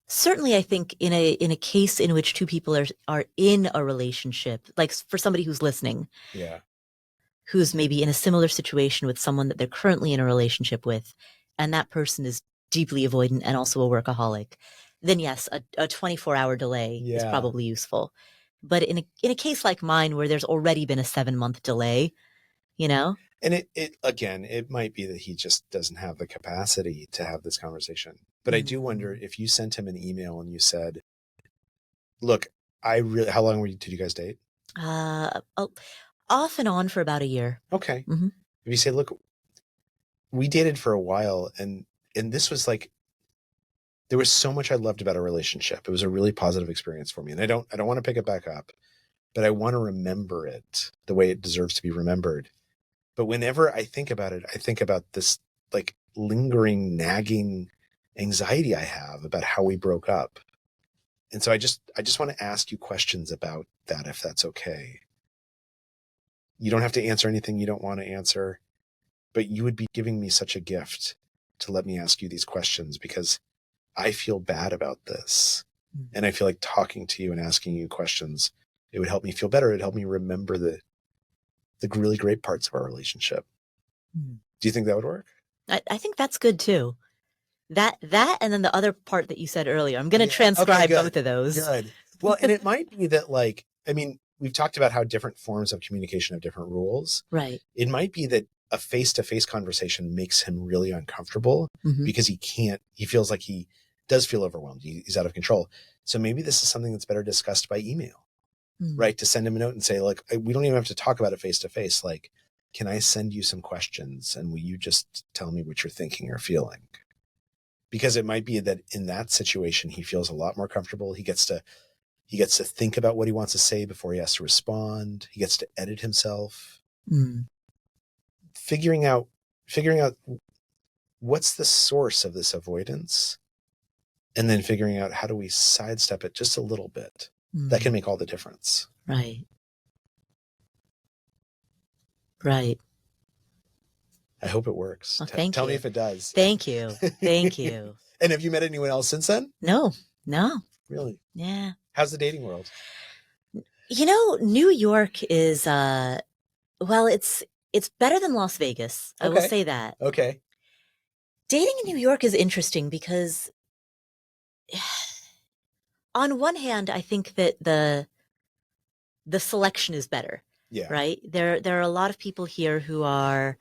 Certainly, I think in a case in which two people are in a relationship, like for somebody who's listening, who's maybe in a similar situation with someone that they're currently in a relationship with, and that person is deeply avoidant and also a workaholic, then yes, a 24-hour delay is probably useful. But in a case like mine, where there's already been a 7-month delay, And it might be that he just doesn't have the capacity to have this conversation. But I do wonder if you sent him an email and you said, look, how long did you guys date? Off and on for about a year. Okay. If you say, look, we dated for a while and this was like, there was so much I loved about our relationship. It was a really positive experience for me. And I don't want to pick it back up, but I want to remember it the way it deserves to be remembered. But whenever I think about it, I think about this like lingering, nagging anxiety I have about how we broke up. And so I just want to ask you questions about that, if that's okay. You don't have to answer anything you don't want to answer, but you would be giving me such a gift to let me ask you these questions because I feel bad about this. And I feel like talking to you and asking you questions, it would help me feel better. It'd help me remember the really great parts of our relationship. Do you think that would work? I think that's good too. That and then the other part that you said earlier. I'm going to transcribe both of those. Good. Well, and it might be that we've talked about how different forms of communication have different rules. Right. It might be that a face-to-face conversation makes him really uncomfortable because he feels like he does feel overwhelmed. He's out of control. So maybe this is something that's better discussed by email, right? To send him a note and say, like, we don't even have to talk about it face-to-face. Like, can I send you some questions and will you just tell me what you're thinking or feeling? Because it might be that in that situation, he feels a lot more comfortable. He gets to think about what he wants to say before he has to respond. He gets to edit himself. Figuring out what's the source of this avoidance, and then figuring out how do we sidestep it just a little bit. That can make all the difference. Right. I hope it works. Well, tell me if it does. Thank you. Thank you. And have you met anyone else since then? No. Really? Yeah. How's the dating world? New York is, it's better than Las Vegas. I will say that. Okay. Dating in New York is interesting because on one hand, I think that the selection is better. Yeah. Right? There are a lot of people here who are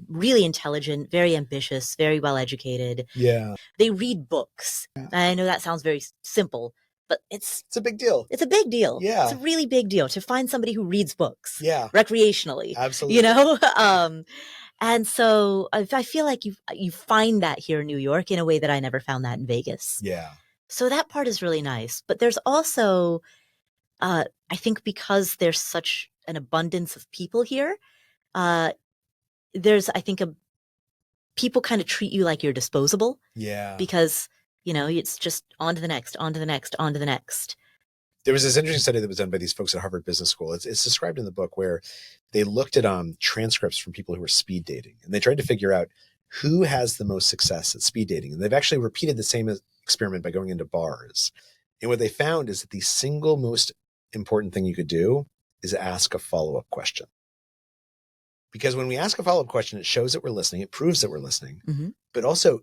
really intelligent, very ambitious, very well educated. Yeah. They read books. Yeah. I know that sounds very simple, but it's a big deal. It's a big deal. Yeah. It's a really big deal to find somebody who reads books. Yeah. Recreationally. Absolutely. And so I feel like you find that here in New York in a way that I never found that in Vegas. Yeah. So that part is really nice. But there's also, I think because there's such an abundance of people here, there's, I think, people kind of treat you like you're disposable. Yeah. Because, it's just on to the next, on to the next, on to the next. There was this interesting study that was done by these folks at Harvard Business School. It's described in the book, where they looked at transcripts from people who were speed dating, and they tried to figure out who has the most success at speed dating. And they've actually repeated the same experiment by going into bars. And what they found is that the single most important thing you could do is ask a follow-up question. Because when we ask a follow-up question, it shows that we're listening. It proves that we're listening, but also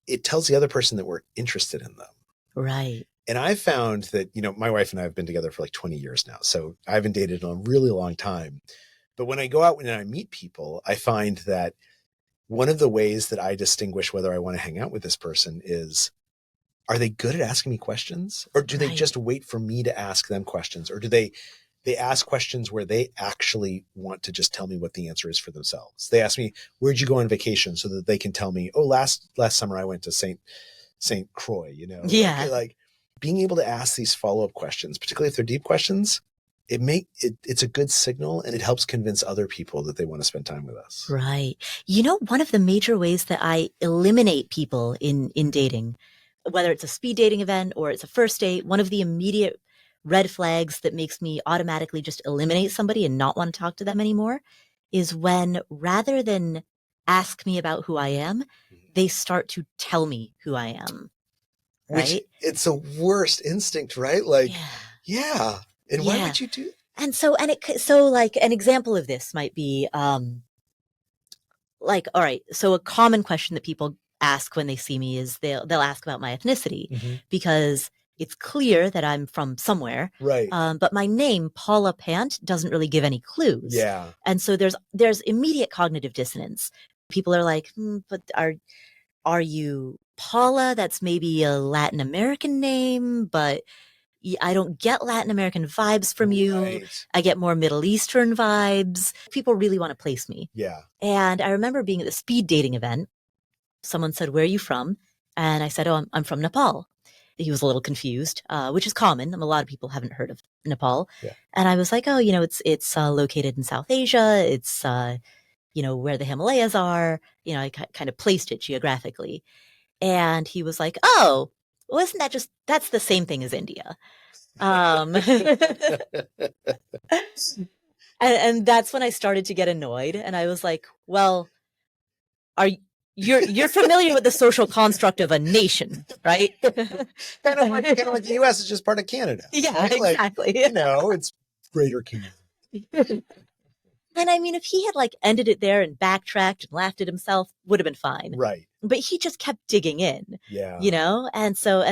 it tells the other person that we're interested in them. Right. And I've found that, my wife and I have been together for like 20 years now. So I haven't dated in a really long time. But when I go out and I meet people, I find that one of the ways that I distinguish whether I want to hang out with this person is, are they good at asking me questions? Or do they just wait for me to ask them questions? Or do they ask questions where they actually want to just tell me what the answer is for themselves? They ask me, where'd you go on vacation? So that they can tell me, oh, last summer I went to St. Croix, Yeah. Like being able to ask these follow-up questions, particularly if they're deep questions, it's a good signal, and it helps convince other people that they want to spend time with us. Right. One of the major ways that I eliminate people in dating, whether it's a speed dating event or it's a first date, one of the immediate red flags that makes me automatically just eliminate somebody and not want to talk to them anymore is when, rather than ask me about who I am, they start to tell me who I am. Right? Which, it's the worst instinct, right? Like, yeah. And why would you do that? And so like an example of this might be, like, all right, so a common question that people ask when they see me is they'll ask about my ethnicity, because it's clear that I'm from somewhere. Right. But my name, Paula Pant, doesn't really give any clues. Yeah. And so there's immediate cognitive dissonance. People are like, but are you Paula? That's maybe a Latin American name, but I don't get Latin American vibes from you. Right. I get more Middle Eastern vibes. People really want to place me. Yeah. And I remember being at the speed dating event. Someone said, where are you from? And I said, oh, I'm from Nepal. He was a little confused, which is common. A lot of people haven't heard of Nepal. Yeah. And I was like, oh, it's located in South Asia. It's, where the Himalayas are. I kind of placed it geographically. And he was like, oh, well, that's the same thing as India. And that's when I started to get annoyed. And I was like, well, you're familiar with the social construct of a nation, right? kind of like the U.S. is just part of Canada. Yeah, right? exactly. It's greater Canada. And I mean, if he had like ended it there and backtracked and laughed at himself, would have been fine. Right. But he just kept digging in. Yeah. And so,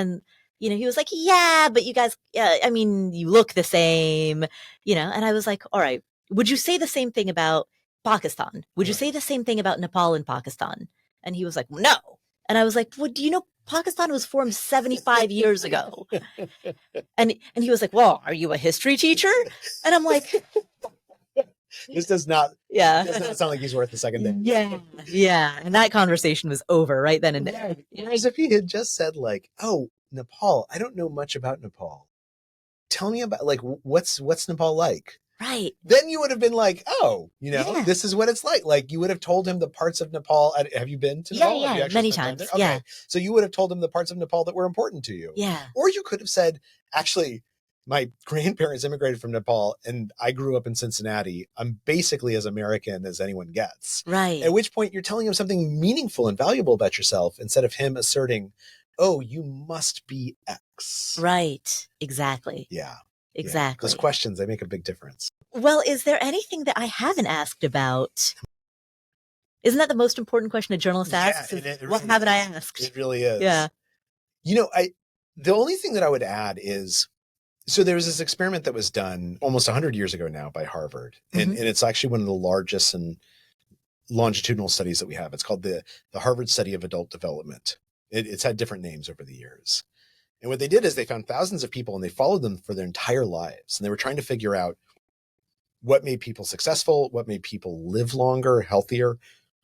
he was like, yeah, but you guys, you look the same, and I was like, all right, would you say the same thing about Pakistan? Would you say the same thing about Nepal and Pakistan? And he was like, no. And I was like, well, do you know Pakistan was formed 75 years ago? And he was like, well, are you a history teacher? And I'm like, this does not sound like he's worth the second day. Yeah. And that conversation was over right then and there. Whereas if he had just said like, oh, Nepal, I don't know much about Nepal. Tell me about like, what's Nepal like? Right. Then you would have been like, oh, this is what it's like. Like you would have told him the parts of Nepal. Have you been to Nepal? Yeah, many times. Okay. Yeah. So you would have told him the parts of Nepal that were important to you. Yeah. Or you could have said, actually, my grandparents immigrated from Nepal and I grew up in Cincinnati. I'm basically as American as anyone gets. Right. At which point you're telling him something meaningful and valuable about yourself instead of him asserting, oh, you must be X. Right. Exactly. Yeah. Exactly. Those questions, they make a big difference. Well, is there anything that I haven't asked about? Isn't that the most important question a journalist asks? What haven't I asked? It really is. Yeah. The only thing that I would add is, so there was this experiment that was done almost 100 years ago now by Harvard. And it's actually one of the largest and longitudinal studies that we have. It's called the Harvard Study of Adult Development. It's had different names over the years. And what they did is they found thousands of people and they followed them for their entire lives. And they were trying to figure out what made people successful, what made people live longer, healthier,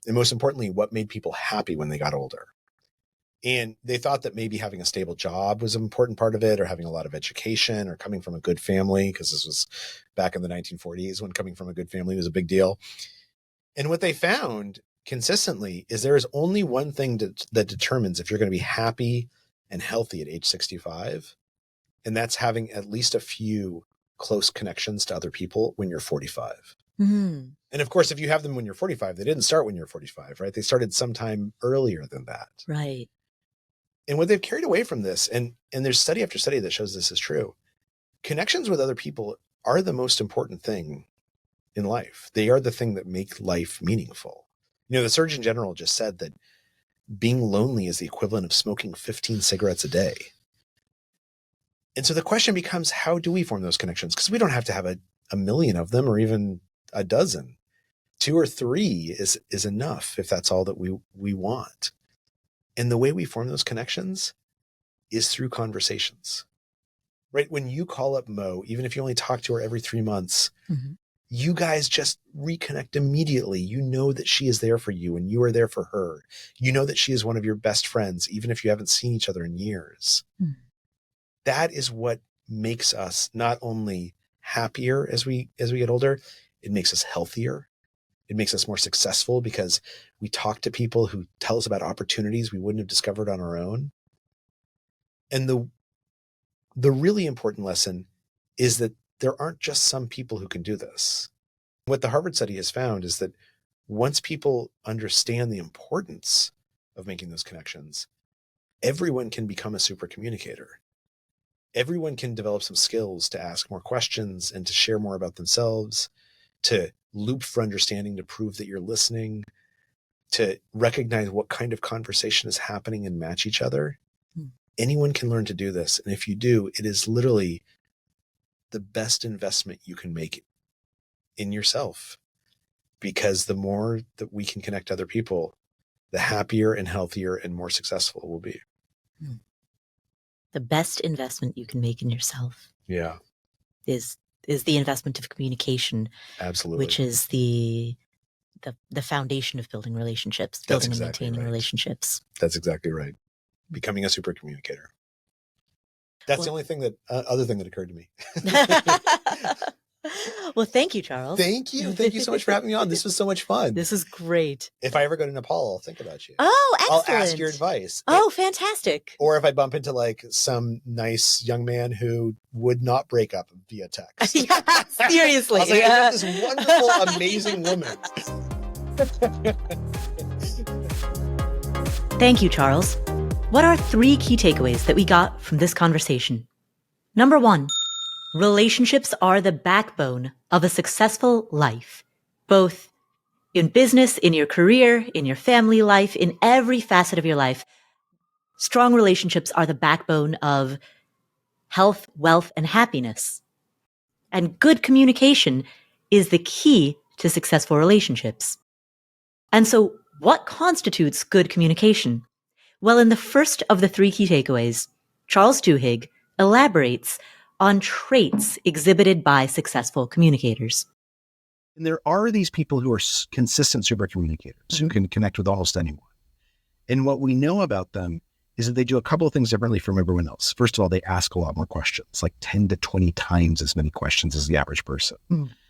and most importantly, what made people happy when they got older. And they thought that maybe having a stable job was an important part of it, or having a lot of education, or coming from a good family, because this was back in the 1940s when coming from a good family was a big deal. And what they found consistently is there is only one thing that determines if you're going to be happy and healthy at age 65, And that's having at least a few close connections to other people when you're 45. Mm. And of course, if you have them when you're 45, they didn't start when you're 45, right? They started sometime earlier than that. Right. And what they've carried away from this, and there's study after study that shows this is true, connections with other people are the most important thing in life. They are the thing that make life meaningful. You know, the Surgeon General just said that being lonely is the equivalent of smoking 15 cigarettes a day. And so the question becomes, how do we form those connections? Because we don't have to have a million of them or even a dozen. 2 or 3 is enough if that's all that we want. And the way we form those connections is through conversations, right? When you call up Mo, even if you only talk to her every 3 months, Mm-hmm. you guys just reconnect immediately. You know that she is there for you and you are there for her. You know that she is one of your best friends, even if you haven't seen each other in years. Mm. That is what makes us not only happier as we get older, it makes us healthier. It makes us more successful because we talk to people who tell us about opportunities we wouldn't have discovered on our own. And the really important lesson is that there aren't just some people who can do this. What the Harvard study has found is that once people understand the importance of making those connections, everyone can become a super communicator. Everyone can develop some skills to ask more questions and to share more about themselves, to loop for understanding, to prove that you're listening, to recognize what kind of conversation is happening and match each other. Anyone can learn to do this. And if you do, it is literally the best investment you can make in yourself. Because the more that we can connect to other people, the happier and healthier and more successful we'll be. The best investment you can make in yourself Yeah, is the investment of communication, absolutely. which is the foundation of building relationships, building and exactly maintaining right. relationships. That's exactly right. Becoming a super communicator. That's the only thing other thing that occurred to me. Well, thank you, Charles. Thank you. Thank you so much for having me on. This was so much fun. This is great. If I ever go to Nepal, I'll think about you. Oh, excellent. I'll ask your advice. Oh, fantastic. Or if I bump into like some nice young man who would not break up via text. Yeah, seriously. I'll say, I met this wonderful, amazing woman. Thank you, Charles. What are 3 key takeaways that we got from this conversation? Number 1, relationships are the backbone of a successful life, both in business, in your career, in your family life, in every facet of your life. Strong relationships are the backbone of health, wealth, and happiness. And good communication is the key to successful relationships. And so, what constitutes good communication? Well, in the first of the 3 key takeaways, Charles Duhigg elaborates on traits exhibited by successful communicators. And there are these people who are consistent super communicators who can connect with almost anyone. And what we know about them is that they do a couple of things differently from everyone else. First of all, they ask a lot more questions, like 10 to 20 times as many questions as the average person.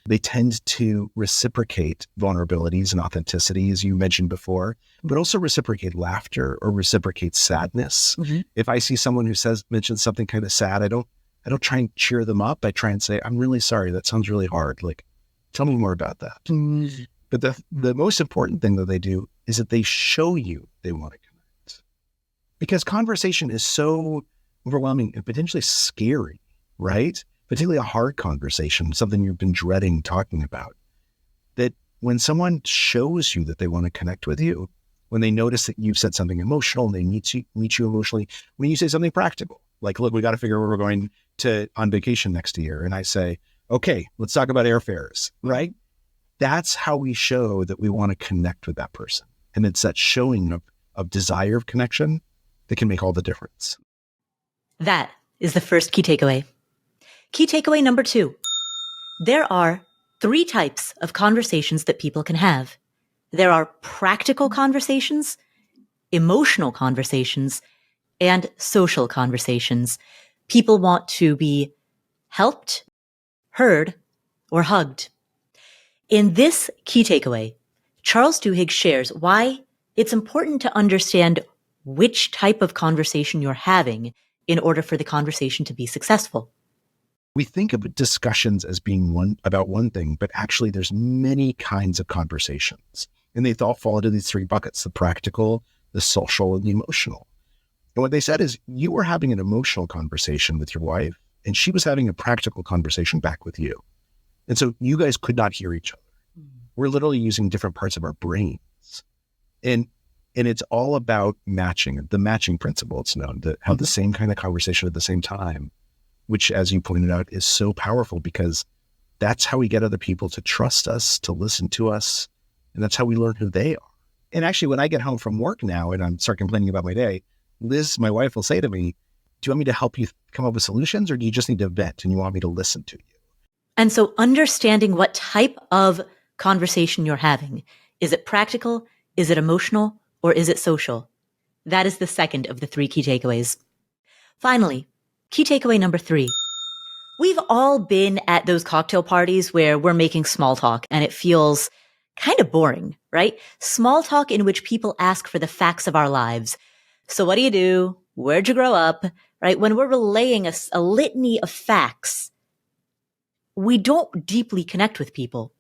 They tend to reciprocate vulnerabilities and authenticity, as you mentioned before, but also reciprocate laughter or reciprocate sadness. If I see someone who mentions something kind of sad, I don't try and cheer them up. I try and say, I'm really sorry. That sounds really hard. Like, tell me more about that. But the most important thing that they do is that they show you they want to connect. Because conversation is so overwhelming and potentially scary, right? Particularly a hard conversation, something you've been dreading talking about. That when someone shows you that they want to connect with you, when they notice that you've said something emotional and they meet you emotionally, when you say something practical, like, look, we got to figure out where we're going on vacation next year. And I say, okay, let's talk about airfares, right? That's how we show that we want to connect with that person. And it's that showing of desire of connection that can make all the difference. That is the first key takeaway. Key takeaway number 2. There are 3 types of conversations that people can have. There are practical conversations, emotional conversations, and social conversations. People want to be helped, heard, or hugged. In this key takeaway, Charles Duhigg shares why it's important to understand which type of conversation you're having in order for the conversation to be successful. We think of discussions as being about one thing, but actually there's many kinds of conversations. And they all fall into these three buckets: the practical, the social, and the emotional. And what they said is, you were having an emotional conversation with your wife, and she was having a practical conversation back with you. And so you guys could not hear each other. We're literally using different parts of our brains. And it's all about matching, the matching principle. It's known to have the same kind of conversation at the same time, which, as you pointed out, is so powerful, because that's how we get other people to trust us, to listen to us. And that's how we learn who they are. And actually, when I get home from work now and I'm start complaining about my day, Liz, my wife, will say to me, do you want me to help you come up with solutions, or do you just need to vent and you want me to listen to you? And so understanding what type of conversation you're having, is it practical, is it emotional, or is it social? That is the second of the three key takeaways. Finally, key takeaway number 3. We've all been at those cocktail parties where we're making small talk and it feels kind of boring, right? Small talk in which people ask for the facts of our lives. So what do you do? Where'd you grow up? Right? When we're relaying a litany of facts, we don't deeply connect with people.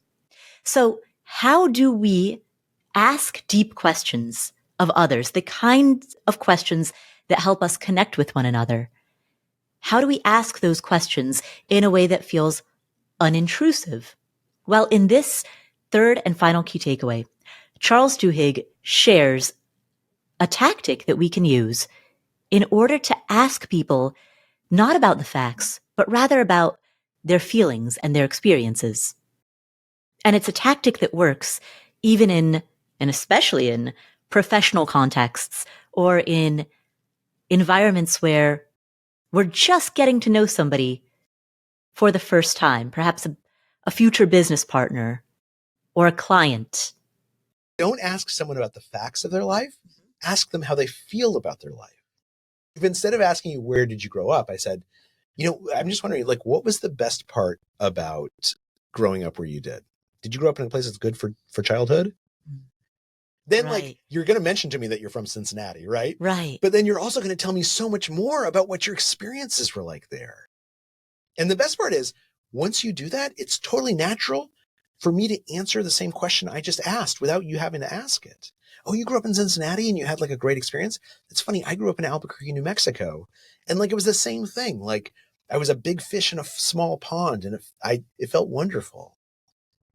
So how do we ask deep questions of others, the kinds of questions that help us connect with one another? How do we ask those questions in a way that feels unintrusive? Well, in this third and final key takeaway, Charles Duhigg shares a tactic that we can use in order to ask people not about the facts, but rather about their feelings and their experiences. And it's a tactic that works even in, and especially in, professional contexts or in environments where we're just getting to know somebody for the first time, perhaps a future business partner or a client. Don't ask someone about the facts of their life. Ask them how they feel about their life. If instead of asking you, where did you grow up? I said, I'm just wondering, what was the best part about growing up where you did? Did you grow up in a place that's good for childhood? Then Right. You're going to mention to me that you're from Cincinnati, right? Right. But then you're also going to tell me so much more about what your experiences were like there. And the best part is, once you do that, it's totally natural for me to answer the same question I just asked without you having to ask it. Oh, you grew up in Cincinnati and you had a great experience? It's funny. I grew up in Albuquerque, New Mexico. And it was the same thing. I was a big fish in a small pond, and it felt wonderful.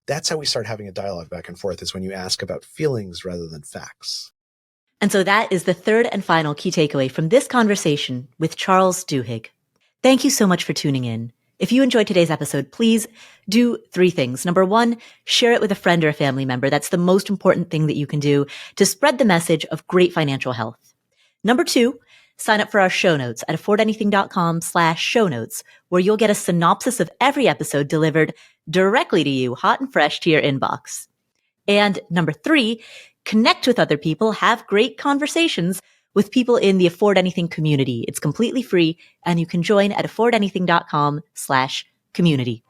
That's how we start having a dialogue back and forth, is when you ask about feelings rather than facts. And so that is the third and final key takeaway from this conversation with Charles Duhigg. Thank you so much for tuning in. If you enjoyed today's episode, please do 3 things. Number 1, share it with a friend or a family member. That's the most important thing that you can do to spread the message of great financial health. Number 2, sign up for our show notes at affordanything.com/show notes, where you'll get a synopsis of every episode delivered directly to you, hot and fresh to your inbox. And number 3, connect with other people, have great conversations with people in the Afford Anything community. It's completely free, and you can join at affordanything.com/community.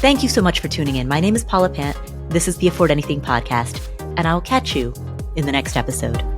Thank you so much for tuning in. My name is Paula Pant. This is the Afford Anything podcast, and I'll catch you in the next episode.